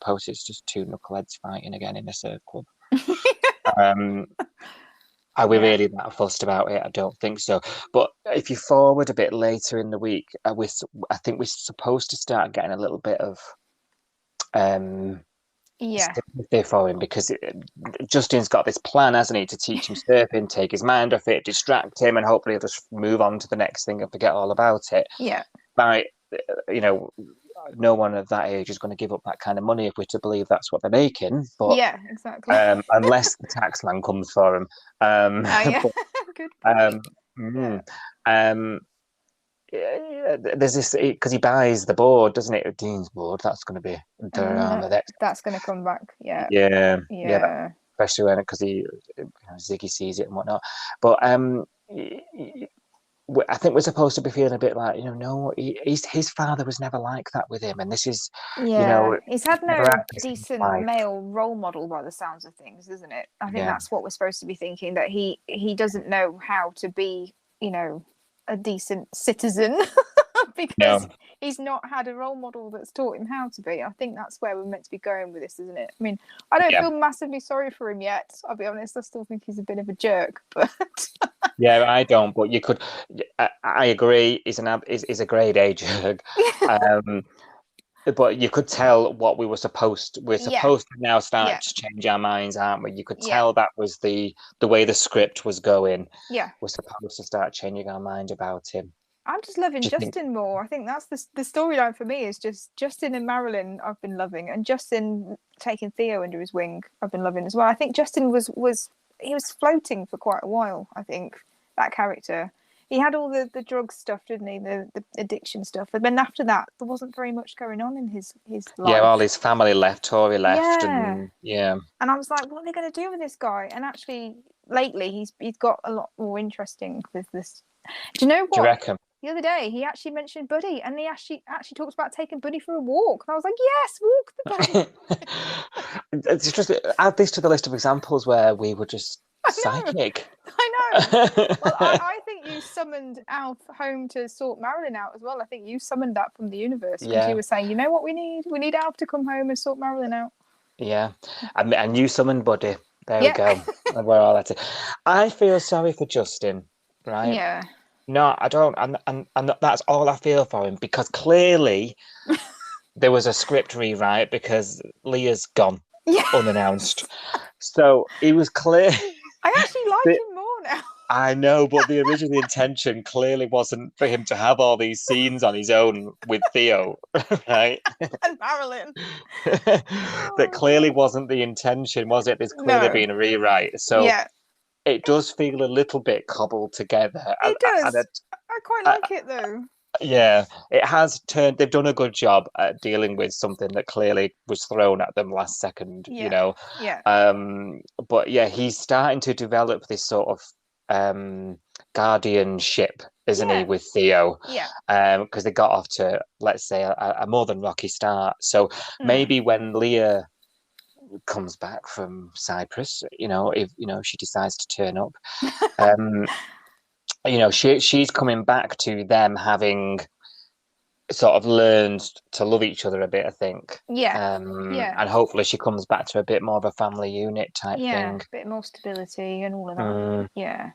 posted it's just two knuckleheads fighting again in a circle. Are we really that fussed about it? I don't think so. But if you forward a bit later in the week, I think we're supposed to start getting a little bit of sympathy for him, because Justin's got this plan, hasn't he, to teach him surfing, take his mind off it, distract him, and hopefully he'll just move on to the next thing and forget all about it. Yeah. Right. No one of that age is going to give up that kind of money if we're to believe that's what they're making. But yeah, exactly. Unless the tax man comes for him. Good point. There's this, because he buys the board, doesn't it? Dean's board. That's going to be that's going to come back. Yeah. Especially when because Ziggy sees it and whatnot. But I think we're supposed to be feeling a bit like, no, his father was never like that with him, and this is, he's had no decent male role model by the sounds of things, isn't it? I think that's what we're supposed to be thinking, that he doesn't know how to be, a decent citizen. because he's not had a role model that's taught him how to be. I think that's where we're meant to be going with this, isn't it? I mean, I don't feel massively sorry for him yet. I'll be honest. I still think he's a bit of a jerk, but yeah, I don't. But you could. I agree. He's a grade A jerk. But you could tell what we're supposed to now start to change our minds, aren't we? You could tell that was the way the script was going. Yeah, we're supposed to start changing our mind about him. I'm just loving Justin more. I think that's the storyline for me, is just Justin and Marilyn I've been loving, and Justin taking Theo under his wing I've been loving as well. I think Justin was floating for quite a while. I think that character. He had all the drug stuff, didn't he? The addiction stuff. And then after that, there wasn't very much going on in his life. Yeah, all his family left, Tori left. And I was like, what are they going to do with this guy? And actually, lately, he's got a lot more interesting with this. Do you know what? Do you reckon? The other day, he actually mentioned Buddy, and he actually talks about taking Buddy for a walk. And I was like, yes, walk the Buddy. It's just add this to the list of examples where we were just psychic. I know. Well, I think you summoned Alf home to sort Marilyn out as well. I think you summoned that from the universe because you were saying, you know what we need? We need Alf to come home and sort Marilyn out. Yeah, and you summoned Buddy. There we go. We're all at it. I feel sorry for Justin, right? Yeah. No, I don't, and that's all I feel for him, because clearly there was a script rewrite because Leah's gone unannounced. So it was clear. I actually like him more now. I know, but the original intention clearly wasn't for him to have all these scenes on his own with Theo, right? And Marilyn. That clearly wasn't the intention, was it? There's clearly been a rewrite. So it does feel a little bit cobbled together. It does. I quite like it though. Yeah, it has turned. They've done a good job at dealing with something that clearly was thrown at them last second. You know. Yeah. But yeah, he's starting to develop this sort of guardianship, isn't he, with Theo? Yeah. Because they got off to, let's say, a more than rocky start. So maybe when Leah comes back from Cyprus, if she decides to turn up, she's coming back to them having sort of learned to love each other a bit, I think. And hopefully she comes back to a bit more of a family unit type thing. A bit more stability and all of that. Yeah.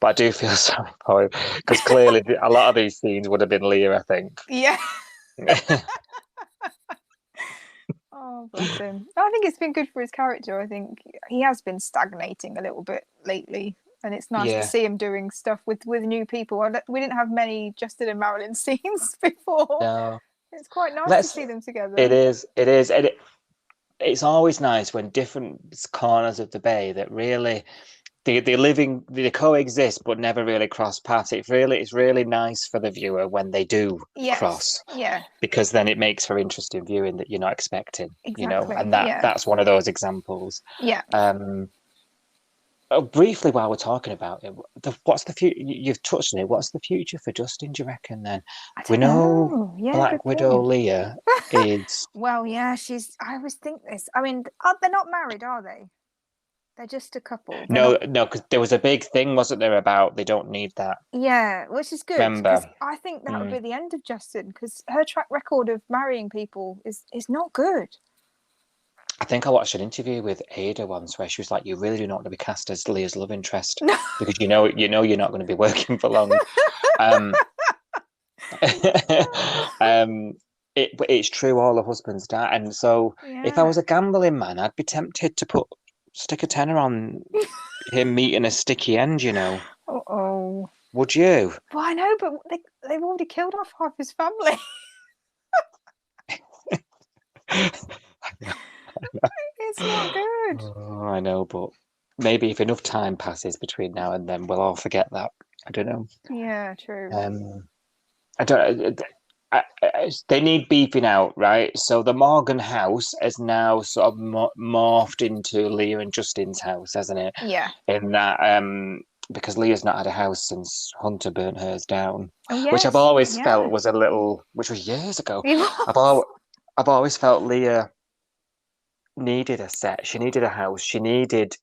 But I do feel sorry for him, because clearly a lot of these scenes would have been Leah, I think. Yeah. Oh, bless him. I think it's been good for his character. I think he has been stagnating a little bit lately, and it's nice to see him doing stuff with new people. We didn't have many Justin and Marilyn scenes before. No. It's quite nice to see them together. It is. And it's always nice when different corners of the bay that really they coexist but never really cross paths. It's really nice for the viewer when they do cross. Yeah. Because then it makes for interesting viewing that you're not expecting. Exactly. And that's one of those examples. Yeah. Briefly, while we're talking about it, what's the future? You've touched on it. What's the future for Justin, do you reckon? Then we know Black Widow Leah is. Well, yeah, she's. I always think this. I mean, they're not married, are they? They're just a couple. No, because there was a big thing, wasn't there, about they don't need that. Yeah, which is good. Remember, I think that would be the end of Justin, because her track record of marrying people is not good. I think I watched an interview with Ada once where she was like, "You really do not want to be cast as Leah's love interest because you know you're not going to be working for long." It's true. All the husbands die, and so if I was a gambling man, I'd be tempted to stick a tenner on him meeting a sticky end. Uh-oh. Would you? Well, I know, but they've already killed off half his family. It's not good. Oh, I know, but maybe if enough time passes between now and then, we'll all forget that. I don't know. Yeah, true. I don't. They need beefing out, right? So the Morgan house has now sort of morphed into Leah and Justin's house, hasn't it? Yeah. In that, because Leah's not had a house since Hunter burnt hers down, which I've always felt was which was years ago. I've always felt Leah needed a set. She needed a house. She needed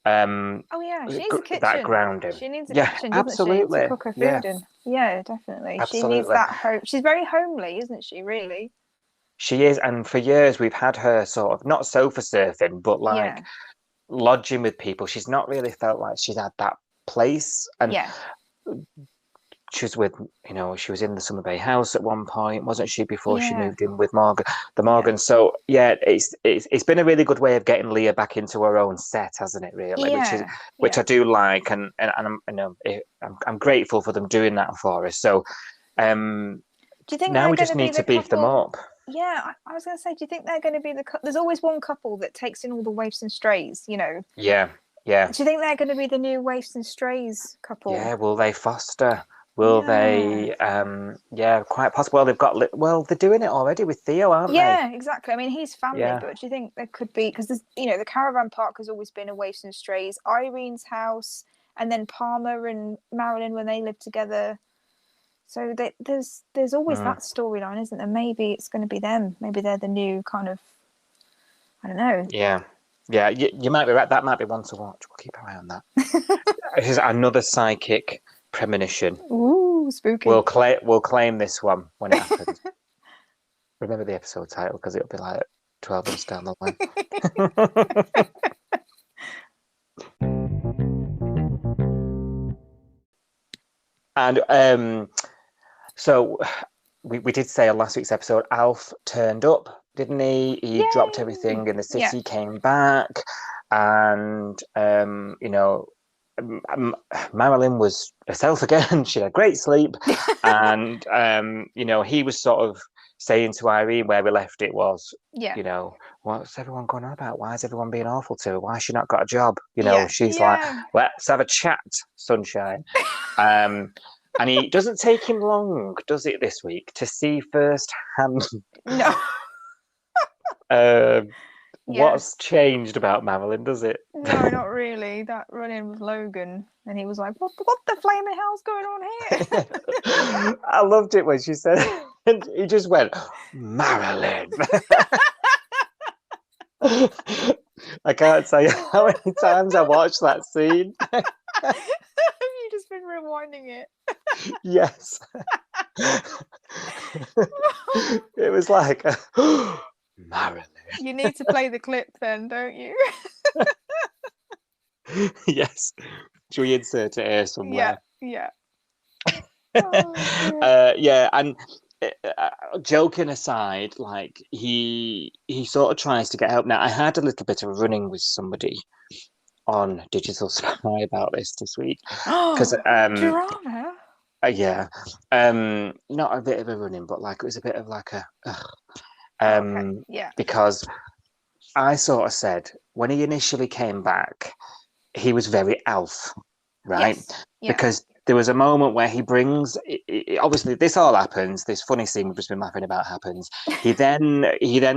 Oh yeah, she needs a kitchen. That grounding. She needs a kitchen, doesn't absolutely. she, to cook her food in? Yeah, definitely. Absolutely. She needs that home. She's very homely, isn't she? Really. She is, and for years we've had her sort of not sofa surfing, but like lodging with people. She's not really felt like she's had that place, and she was with, she was in the Summer Bay house at one point, wasn't she? Before she moved in with Morgan, the Morgan. So it's been a really good way of getting Leah back into her own set, hasn't it? Really, which I do like, and I'm grateful for them doing that for us. So, do you think now we just need to beef them up? Yeah, I was going to say, do you think they're going to be there's always one couple that takes in all the waifs and strays, Yeah. Do you think they're going to be the new waifs and strays couple? Yeah, will they foster? Will they? Quite possible. Well, they've got. Well, they're doing it already with Theo, aren't they? Yeah, exactly. I mean, he's family, but do you think there could be, because the caravan park has always been a waifs and strays. Irene's house, and then Palmer and Marilyn when they lived together. So there's always that storyline, isn't there? Maybe it's going to be them. Maybe they're the new kind of. I don't know. Yeah. You might be right. That might be one to watch. We'll keep an eye on that. This is another psychic premonition. Ooh, spooky. We'll claim this one when it happens. Remember the episode title, because it'll be like 12 months down the line. And so we did say on last week's episode, Alf turned up, didn't he? He dropped everything in the city, came back, and Marilyn was herself again. She had a great sleep, and he was sort of saying to Irene where we left it was, what's everyone going on about? Why is everyone being awful to her? Why has she not got a job? She's like, let's have a chat, sunshine. And he doesn't take him long, does it, this week, to see firsthand what's changed about Marilyn, does it? No, not really. That run-in with Logan, and he was like, what the flaming hell's going on here? I loved it when she said, and he just went, Marilyn. I can't tell you how many times I watched that scene. Have you just been rewinding it? Yes. It was like, Marilyn. You need to play the clip then, don't you? Yes. Should we insert it here somewhere? Yeah. And joking aside, like he sort of tries to get help. Now, I had a little bit of a run-in with somebody on Digital Spy about this week. Because drama. Not a bit of a run-in, but like it was a bit of like a because I sort of said when he initially came back, he was very Alf, right? Yes. Yeah. Because there was a moment where he brings obviously this all happens, this funny scene we've just been laughing about happens. He then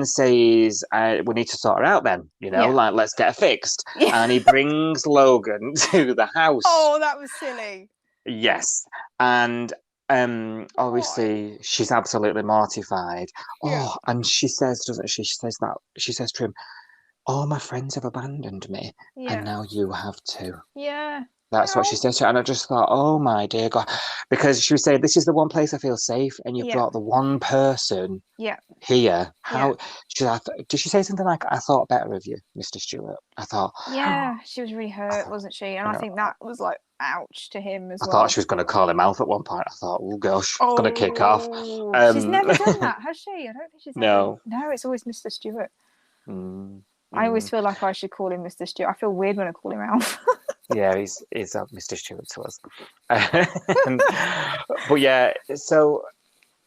says, we need to sort her out then, like let's get her fixed. And he brings Logan to the house. Oh, that was silly. Yes. And obviously she's absolutely mortified. And she says, doesn't she? She says to him, all my friends have abandoned me, and now you have too. Yeah. That's what she said to her. And I just thought, oh my dear God. Because she was saying, this is the one place I feel safe, and you brought the one person here. How did she say something like, I thought better of you, Mr. Stewart? I thought. Yeah, she was really hurt, wasn't she? And I think that was like, ouch to him as well. I thought she was going to call him Alf at one point. I thought, oh gosh, it's going to kick off. She's never done that, has she? I don't think she's No, it's always Mr. Stewart. I always feel like I should call him Mr. Stewart. I feel weird when I call him Alf. Yeah, he's Mr. Stewart to us. But yeah, so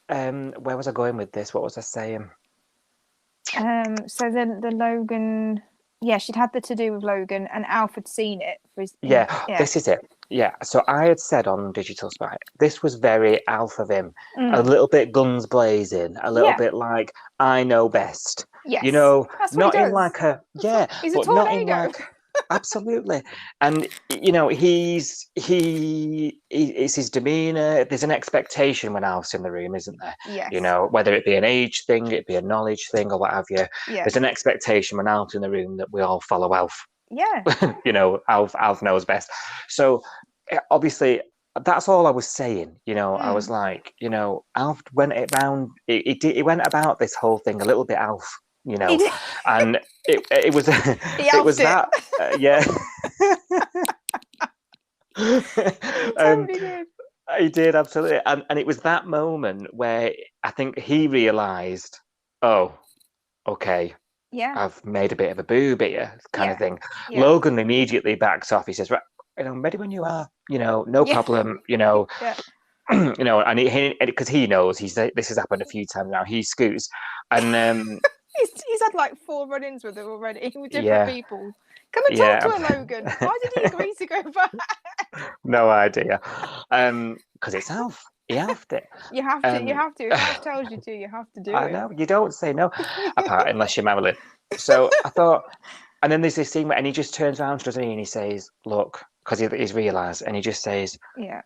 where was I going with this? What was I saying? So the Logan, she'd had the to-do with Logan, and Alf had seen it. This is it. Yeah, so I had said on Digital Spy, this was very Alf of him. A little bit guns blazing, a little bit like, I know best. Yes. Not in like a he's a tornado. Not in like absolutely. And it's his demeanor. There's an expectation when Alf's in the room, isn't there? Yes. Whether it be an age thing, it be a knowledge thing, or what have you. Yes. There's an expectation when Alf's in the room that we all follow Alf. Yeah. You know, Alf knows best. So obviously, that's all I was saying. You know, I was like, you know, Alf went it round. It went about this whole thing a little bit Alf. You He know, did. and it was He it was Alfed it. that yeah. He um, totally did. he did absolutely, and it was that moment where I think he realised, oh, okay, Yeah. I've made a bit of a boob here, kind of Yeah. thing. Yeah. Logan immediately backs off. He says, right, you know, I'm ready when you are, you know, no Yeah. problem, you know, Yeah. you know, and because he knows this has happened a few times now. He scoots, and He's had like 4 run-ins with her already with different yeah, people. Come and talk to her, Logan. Why did he agree to go back? no idea, because it's Alf. He Alfed it. You have to. You have to. If Alf tells you to, you have to do I it. know you don't say no, apart unless you're Marilyn. So I thought, and then there's this scene where, and he just turns around, doesn't he, and he says, "Look," because he's realised, and he just says, Yeah.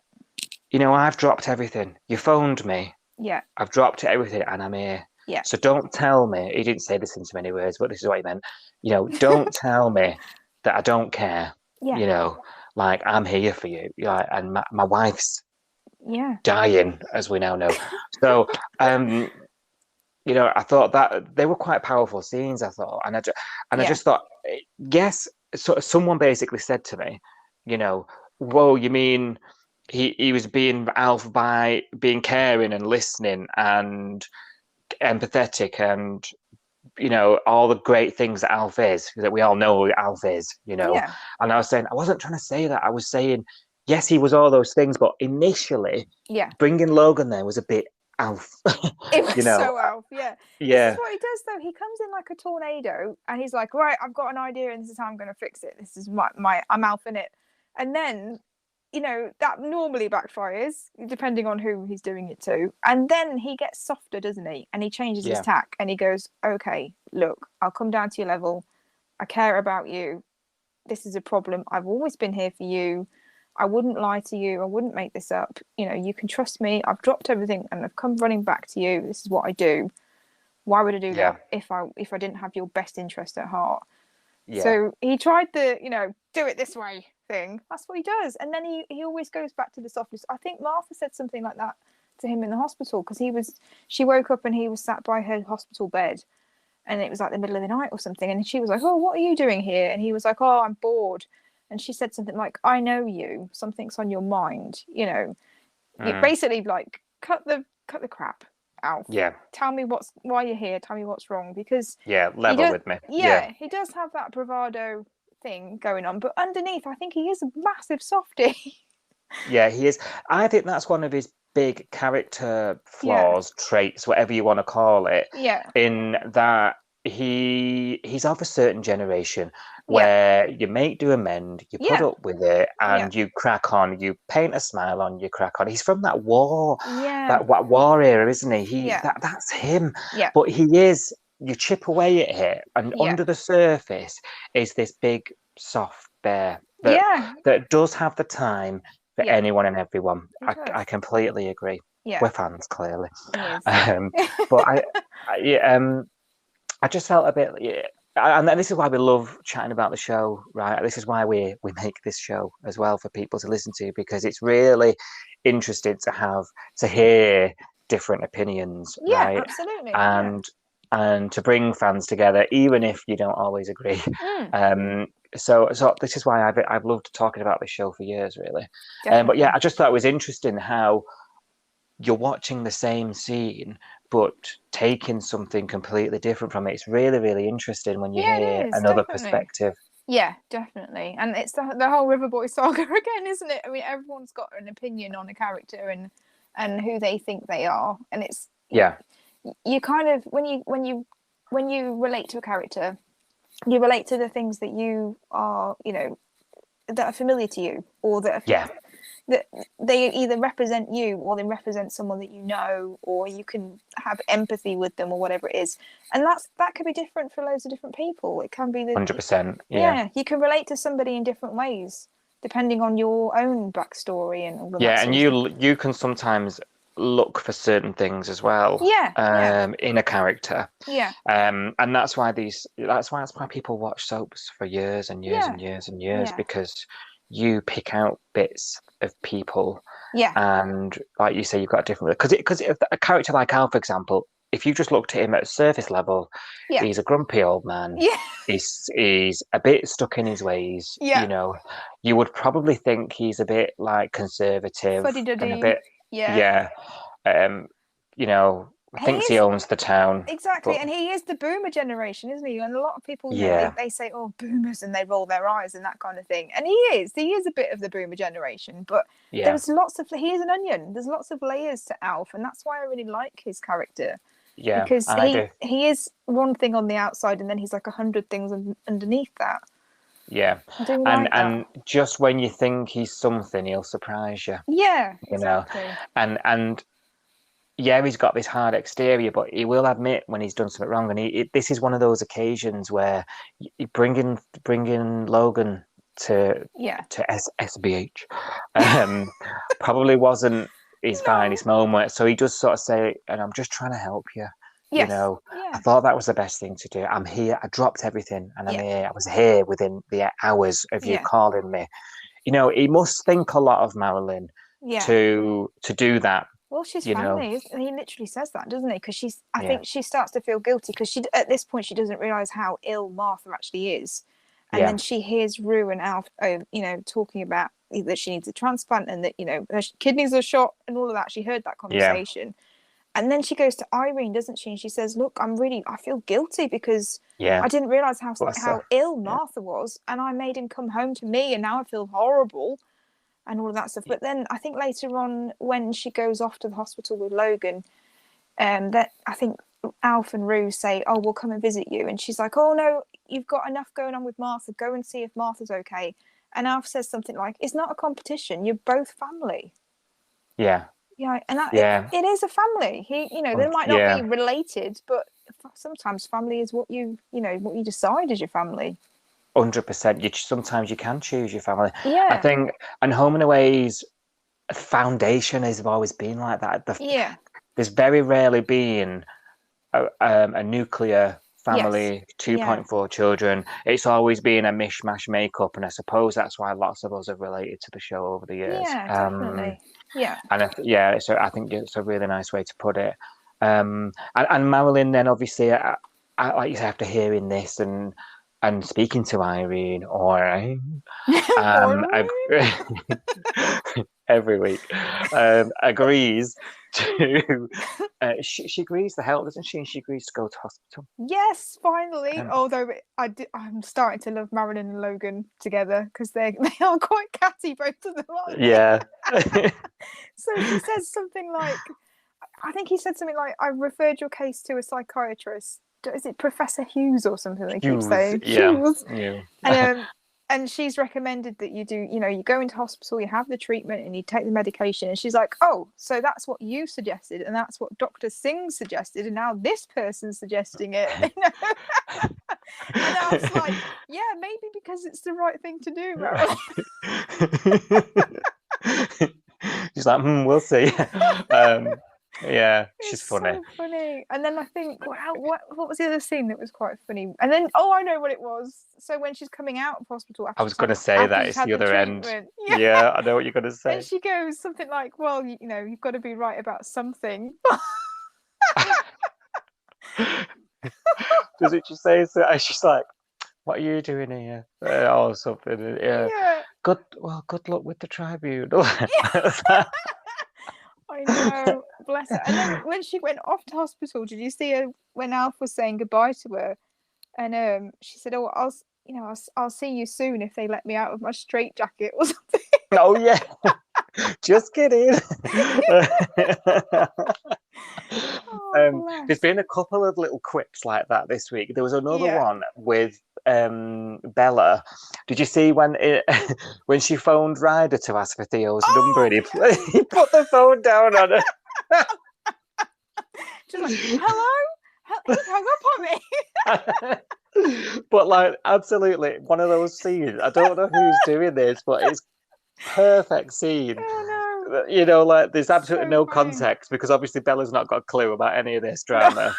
"You know, I've dropped everything. You phoned me. Yeah. I've dropped everything, and I'm here. Yeah. So don't tell me." He didn't say this in so many words, but this is what he meant. You know, don't tell me that I don't care. Yeah. You know, like I'm here for you. Like, and my wife's Yeah. dying, as we now know. So, you know, I thought that they were quite powerful scenes. I thought, and I just thought, yes. So someone basically said to me, you know, whoa, you mean he was being Alf by being caring and listening and empathetic and, you know, all the great things that Alf is, that we all know Alf is, you know. Yeah. And I was saying, I wasn't trying to say that. I was saying, yes, he was all those things, but initially, Yeah. bringing Logan there was a bit Alf. It was You know, so Alf. Yeah. This yeah, is what he does though. He comes in like a tornado and he's like, right, I've got an idea and this is how I'm going to fix it. This is my I'm Alf in it. And then, you know, that normally backfires depending on who he's doing it to. And then he gets softer, doesn't he? And he changes his yeah, tack and he goes, okay, look, I'll come down to your level. I care about you. This is a problem. I've always been here for you. I wouldn't lie to you. I wouldn't make this up. You know, you can trust me. I've dropped everything and I've come running back to you. This is what I do. Why would I do yeah, that if I didn't have your best interest at heart? yeah, So he tried the, you know, do it this way thing. That's what he does. And then he always goes back to the softness. I think Martha said something like that to him in the hospital because she woke up and he was sat by her hospital bed and it was like the middle of the night or something. And she was like, oh, what are you doing here? And he was like, oh, I'm bored. And she said something like, I know you, something's on your mind, you know. Basically like cut the crap out. yeah, Tell me why you're here, tell me what's wrong. Because level with me. yeah, he does have that bravado thing going on, but underneath I think he is a massive softie. Yeah, he is. I think that's one of his big character flaws, traits, whatever you want to call it. Yeah. In that he's of a certain generation where you make do amend, you put up with it, and you crack on. You paint a smile on, you crack on. He's from that war era, isn't he? That's him. Yeah. But he is. You chip away at it, and under the surface is this big, soft bear that does have the time for anyone and everyone. I completely agree. Yeah. We're fans, clearly. But I just felt a bit, and this is why we love chatting about the show, right? This is why we make this show as well for people to listen to, because it's really interesting to hear different opinions, right? Absolutely. And to bring fans together, even if you don't always agree. So this is why I've loved talking about this show for years, really. But yeah, I just thought it was interesting how you're watching the same scene but taking something completely different from it. It's really, really interesting when you hear another perspective. Yeah, definitely. And it's the whole Riverboy saga again, isn't it? I mean, everyone's got an opinion on a character and who they think they are, and it's you kind of when you relate to a character, you relate to the things that you are, you know, that are familiar to you, or that that they either represent you or they represent someone that you know, or you can have empathy with them or whatever it is. And that could be different for loads of different people. It can be 100%. You can relate to somebody in different ways depending on your own backstory and all of that. And you can sometimes look for certain things as well. In a character. And that's why people watch soaps for years and years and years and years, because you pick out bits of people. And like you say, you've got different, because a character like Al, for example, if you just looked at him at a surface level, he's a grumpy old man. He's a bit stuck in his ways. You know, you would probably think he's a bit like conservative and a bit, you know, thinks he owns the town. Exactly, and he is the boomer generation, isn't he? And a lot of people, you know, they say, "Oh, boomers," and they roll their eyes and that kind of thing. And he is a bit of the boomer generation, but there's lots of. He is an onion. There's lots of layers to Alf, and that's why I really like his character. Because he is one thing on the outside, and then he's like 100 things underneath that. And just when you think he's something, he'll surprise you. You know, and he's got this hard exterior, but he will admit when he's done something wrong. And this is one of those occasions where bringing Logan to SBH probably wasn't his finest moment. So he just sort of say, and I'm just trying to help you. You know, I thought that was the best thing to do. I'm here. I dropped everything, and I'm here. I was here within the hours of you calling me. You know, he must think a lot of Marilyn to do that. Well, she's family. He literally says that, doesn't he? Because I think she starts to feel guilty because at this point she doesn't realise how ill Martha actually is, and then she hears Rue and Alf, you know, talking about that she needs a transplant and that, you know, her kidneys are shot and all of that. She heard that conversation. And then she goes to Irene, doesn't she? And she says, "Look, I feel guilty because I didn't realise how ill Martha was, and I made him come home to me, and now I feel horrible." And all of that stuff. But then I think later on, when she goes off to the hospital with Logan, that I think Alf and Rue say, "Oh, we'll come and visit you." And she's like, "Oh no, you've got enough going on with Martha. Go and see if Martha's okay." And Alf says something like, "It's not a competition. You're both family." And it is a family. You know, they might not be related, but sometimes family is what you decide is your family. 100%. Sometimes you can choose your family. I think, and Home and Away's foundation has always been like that. There's very rarely been a nuclear family, 2.4 children. It's always been a mishmash makeup, and I suppose that's why lots of us have related to the show over the years. Definitely. And so I think it's a really nice way to put it. And Marilyn, then obviously, I like you say, after hearing this and speaking to Irene every week, agrees to she agrees to help, doesn't she? And she agrees to go to hospital. Yes, finally. Although I'm starting to love Marilyn and Logan together because they are quite catty, both of them, aren't they? So she says something like, I think he said something like, "I referred your case to a psychiatrist." Is it Professor Hughes or something they keep saying? Hughes. And she's recommended that you do, you know, you go into hospital, you have the treatment and you take the medication. And she's like, "Oh, so that's what you suggested, and that's what Dr. Singh suggested, and now this person's suggesting it." And I was like, yeah, maybe because it's the right thing to do, Marilyn. She's like, we'll see. She's funny. So funny. And then I think, what was the other scene that was quite funny? And then, I know what it was. So when she's coming out of hospital, after I was going to say that it's the other end. Yeah, I know what you're going to say. And she goes something like, "Well, you know, you've got to be right about something." Does it just say so? She's like, "What are you doing here?" Or something. Good luck with the tribunal. I know, bless her. And then when she went off to hospital, did you see her when Alf was saying goodbye to her? And she said, "Oh, I'll see you soon if they let me out of my straitjacket or something." Oh yeah, just kidding. There's been a couple of little quips like that this week. There was another one with Bella. Did you see when she phoned Ryder to ask for Theo's number and he put the phone down on her? She's like, "Hello? He hung up on me." But like, absolutely one of those scenes. I don't know who's doing this, but it's perfect scene. you know, like there's absolutely So no funny. context because obviously Bella's not got a clue about any of this drama.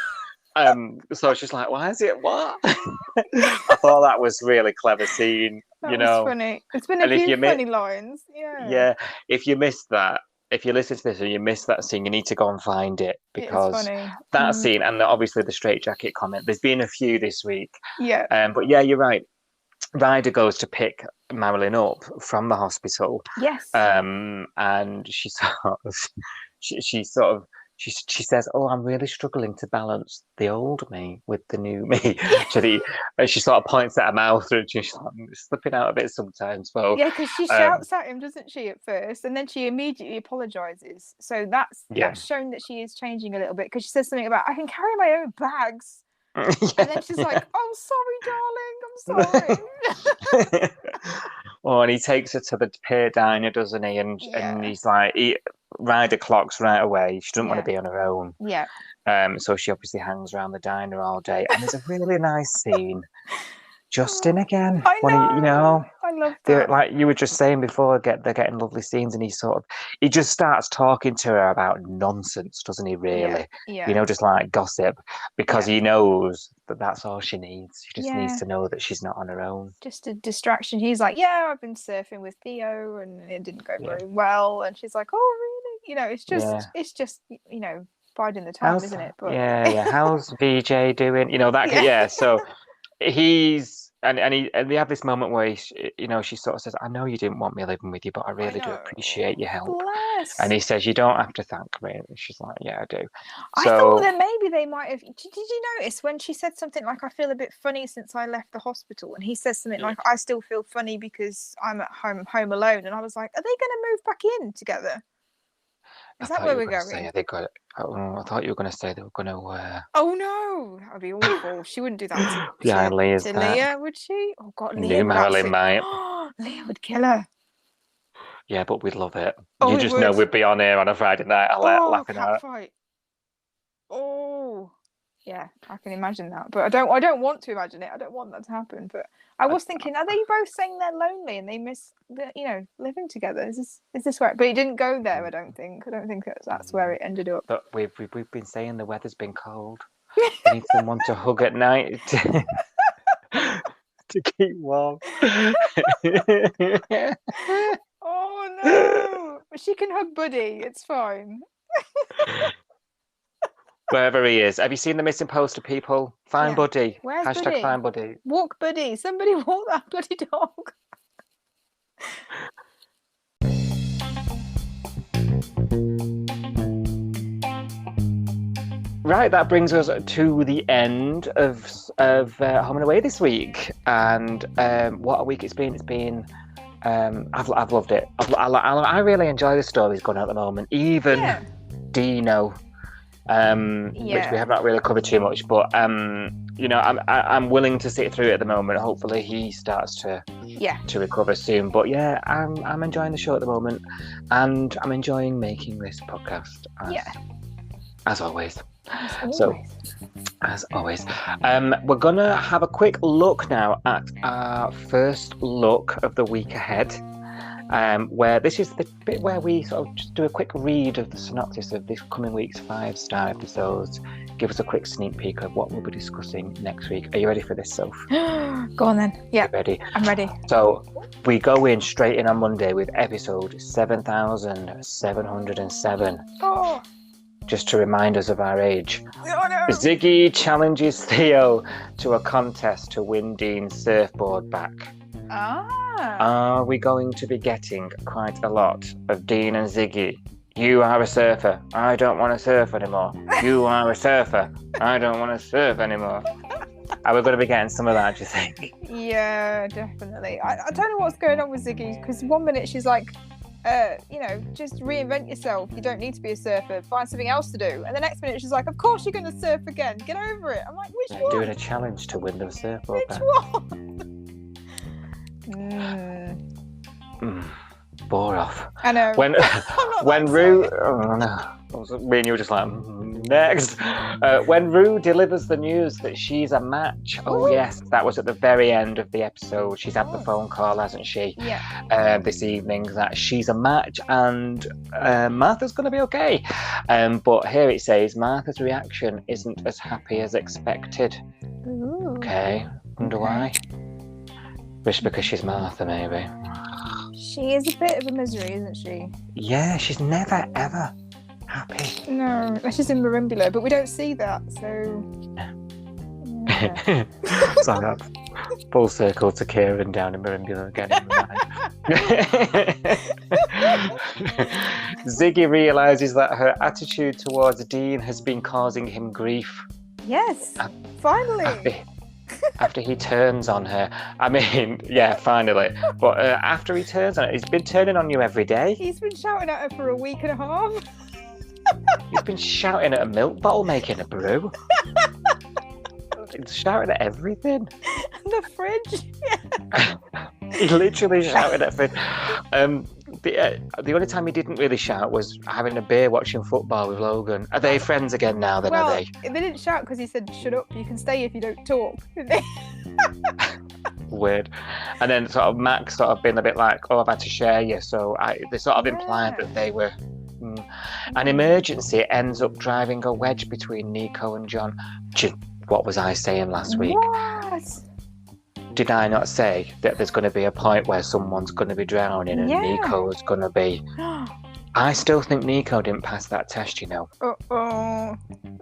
So she's like, why is it what? I thought that was really clever scene, That you was know. funny. It's been a And if few you funny lines. Yeah. yeah, if you missed that, if you listen to this and you missed that scene, you need to go and find it It's because funny. that scene and obviously the straitjacket comment. There's been a few this week, Yeah. but yeah, you're right. Ryder goes to pick Marilyn up from the hospital, Yes. and she sort of she says, "Oh, I'm really struggling to balance the old me with the new me." And she sort of points at her mouth and she's like slipping out a bit sometimes. So Yeah, because she shouts at him, doesn't she, at first, and then she immediately apologizes. So that's shown that she is changing a little bit because she says something about I can carry my own bags, and then she's like, "Oh, sorry, darling, I'm sorry." Oh, and he takes her to the pier diner, doesn't he? And he's like, Ryder clocks right away. She doesn't want to be on her own. Yeah. So she obviously hangs around the diner all day, and there's a really nice scene. Justin again. I know. You know, I love that. Like you were just saying before, they're getting lovely scenes, and he just starts talking to her about nonsense, doesn't he? Really, Yeah. you know, just like gossip, because he knows that that's all she needs. She just needs to know that she's not on her own. Just a distraction. He's like, "Yeah, I've been surfing with Theo, and it didn't go very well." And she's like, "Oh, really?" You know, it's just you know, biding the time, isn't it? But how's VJ doing? You know that. So he's and they have this moment where she sort of says, "I know you didn't want me living with you, but I really do appreciate your help." Bless. And he says, "You don't have to thank me." And she's like, "Yeah, I do." I thought that maybe they might have. Did you notice when she said something like, "I feel a bit funny since I left the hospital," and he says something like, "I still feel funny because I'm at home alone," and I was like, "Are they going to move back in together?" Is that where we're going? I thought you were going to say they were going to. Oh no, that would be awful. She wouldn't do that to Leah, would she? Oh God, Leah would Marilyn might. Leah would kill her. Yeah, but we'd love it. Oh, you just know we'd be on here on a Friday night laughing at it. Fight. Oh, yeah, I can imagine that, but I don't want to imagine it. I don't want that to happen. But I was thinking, are they both saying they're lonely and they miss, living together? Is this where? But it didn't go there. I don't think that's where it ended up. But we've been saying the weather's been cold. We need someone to hug at night to keep warm. Oh no! She can hug Buddy. It's fine. Wherever he is. Have you seen the missing poster, people? Find Buddy. Where's # Buddy? Find Buddy. Walk Buddy. Somebody walk that bloody dog. Right, that brings us to the end of Home and Away this week, and what a week it's been! It's been I've loved it. I really enjoy the stories going on at the moment. Even Dino, which we have not really covered too much, but I'm willing to sit through it at the moment. Hopefully, he starts to recover soon. But yeah, I'm enjoying the show at the moment, and I'm enjoying making this podcast. As always. As always, we're gonna have a quick look now at our first look of the week ahead, where this is the bit where we sort of just do a quick read of the synopsis of this coming week's 5-star episodes, give us a quick sneak peek of what we'll be discussing next week. Are you ready for this, Soph? Go on then. Yeah, ready? I'm ready. So we go in straight in on Monday with episode 7707. Oh, just to remind us of our age. Oh, no. Ziggy challenges Theo to a contest to win Dean's surfboard back. Are we going to be getting quite a lot of Dean and Ziggy? You are a surfer. I don't want to surf anymore. You are a surfer. I don't want to surf anymore. Are we going to be getting some of that, do you think? Yeah, definitely. I don't know what's going on with Ziggy, because 1 minute she's like, just reinvent yourself. You don't need to be a surfer. Find something else to do. And the next minute she's like, of course you're going to surf again. Get over it. I'm like, which one? Doing a challenge to win the surfboard back. Which one? Bore off. I know. When Rue, me and you were just like, Next, when Rue delivers the news that she's a match. Oh, yes, that was at the very end of the episode. She's had the phone call, hasn't she? Yeah. This evening, that she's a match and Martha's going to be okay. But here it says Martha's reaction isn't as happy as expected. Ooh. Okay, wonder why. Just because she's Martha, maybe. She is a bit of a misery, isn't she? Yeah, she's never, ever happy. No, unless she's in Marimbula, but we don't see that, so... Yeah. So that's full circle to Kieran down in Marimbula again. Ziggy realises that her attitude towards Dean has been causing him grief. Yes, finally. After he turns on her. I mean, yeah, finally. But after he turns on her, he's been turning on you every day. He's been shouting at her for a week and a half. He's been shouting at a milk bottle making a brew. He's shouting at everything. The fridge. Yeah. He literally shouted at fridge. The only time he didn't really shout was having a beer watching football with Logan. Are they friends again now then, well, are they? They didn't shout because he said, shut up, you can stay if you don't talk. Weird. And then sort of Max sort of been a bit like, oh, I've had to share you. So they sort of implied that they were... An emergency ends up driving a wedge between Nico and John. What was I saying last week? What? Did I not say that there's going to be a point where someone's going to be drowning and Nico's going to be... I still think Nico didn't pass that test, you know. Uh-oh.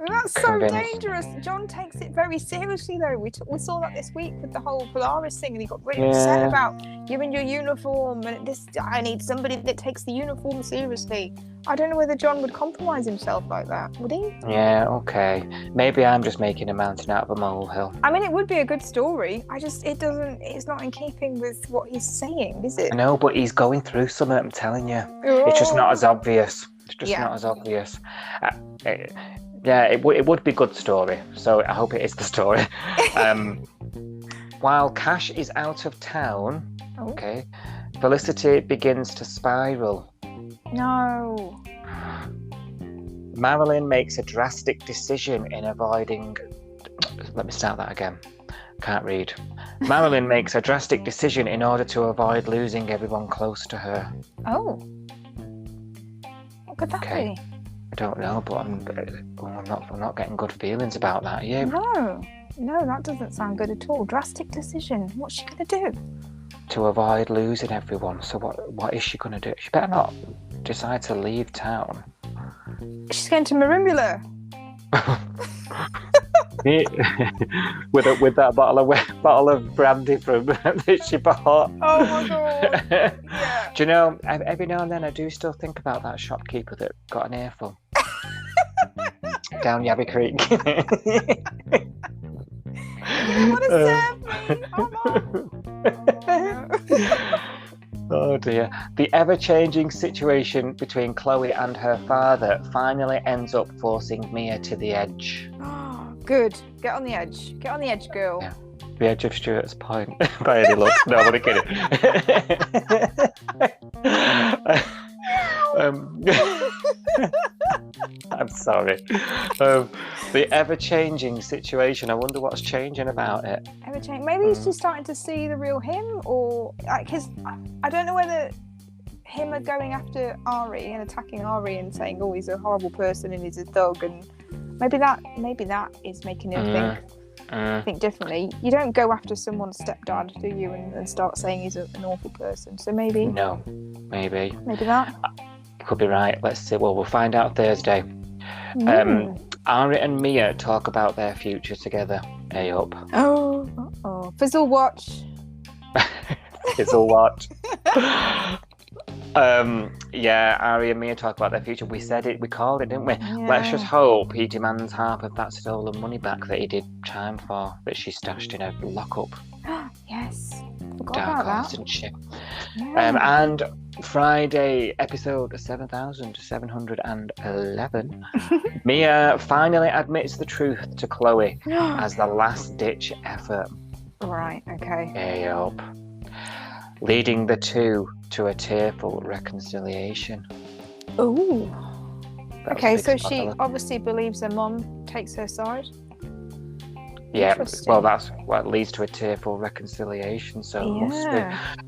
That's so dangerous. John takes it very seriously, though. We saw that this week with the whole Palmerise thing, and he got really upset about you and your uniform. And I need somebody that takes the uniform seriously. I don't know whether John would compromise himself like that, would he? Yeah, okay. Maybe I'm just making a mountain out of a molehill. I mean, it would be a good story. It's not in keeping with what he's saying, is it? I know, but he's going through something, I'm telling you. It's just not as obvious. It's just not as obvious. It would be a good story, so I hope it is the story. While Cash is out of town, Felicity begins to spiral. No. Marilyn makes a drastic decision in avoiding... Let me start that again. Can't read. Marilyn makes a drastic decision in order to avoid losing everyone close to her. Oh. What could that be? I don't know, but I'm not getting good feelings about that. Yeah. No, that doesn't sound good at all. Drastic decision. What's she gonna do? To avoid losing everyone. So what is she gonna do? She better not decide to leave town. She's going to Marimbula. with that bottle of brandy from that she bought. Oh my god! Yeah. Do you know? Every now and then I do still think about that shopkeeper that got an earful down Yabby Creek. You want to serve me? Oh dear. The ever-changing situation between Chloe and her father finally ends up forcing Mia to the edge. Good. Get on the edge. Get on the edge, girl. Yeah. The edge of Stuart's Point. By any luck. No, I'm kidding. I'm sorry. The ever-changing situation. I wonder what's changing about it. Maybe she's starting to see the real him, or because I don't know whether him are going after Ari and attacking Ari and saying, "Oh, he's a horrible person and he's a thug," and maybe that is making him think differently. You don't go after someone's stepdad, do you, and start saying he's an awful person. So maybe. No, maybe that. Could be right. Let's see. Well, we'll find out Thursday. Ari and Mia talk about their future together. Hey up. Oh. Fizzle watch. Fizzle watch. Ari and Mia talk about their future. We said it, we called it, didn't we? Yeah. Let's just hope he demands half of that stolen money back that he did time for, that she stashed in a lockup. Yes. Forgot Dark about horse, that. didn't she? Yeah. And Friday, episode 7711, Mia finally admits the truth to Chloe as the last-ditch effort. Right, okay. Yup. Leading the two to a tearful reconciliation. Ooh. Okay, so she obviously believes her mum takes her side. Yeah, well, that's what leads to a tearful reconciliation. So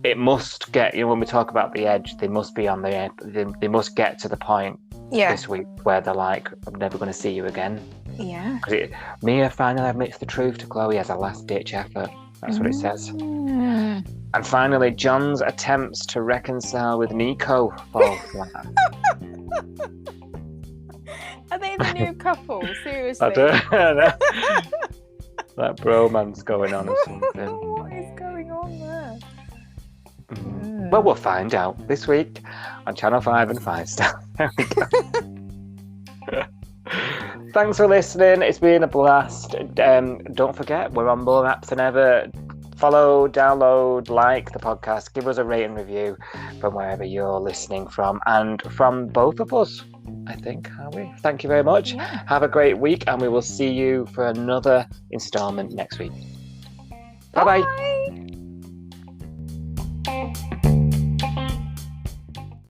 it must get. When we talk about the edge, they must be on the edge. They must get to the point this week where they're like, "I'm never going to see you again." Yeah. Mia finally admits the truth to Chloe as a last-ditch effort. That's what it says. And finally, John's attempts to reconcile with Nico fall flat. Are they the new couple? Seriously? I don't know. That bromance going on or something. What is going on there? Well, we'll find out this week on Channel 5 and 5 Star. There we go. Thanks for listening. It's been a blast. Don't forget, we're on more apps than ever. Follow, download, like the podcast. Give us a rate and review from wherever you're listening from. And from both of us, I think, are we? Thank you very much. Yeah. Have a great week, and we will see you for another installment next week. Bye-bye. Bye.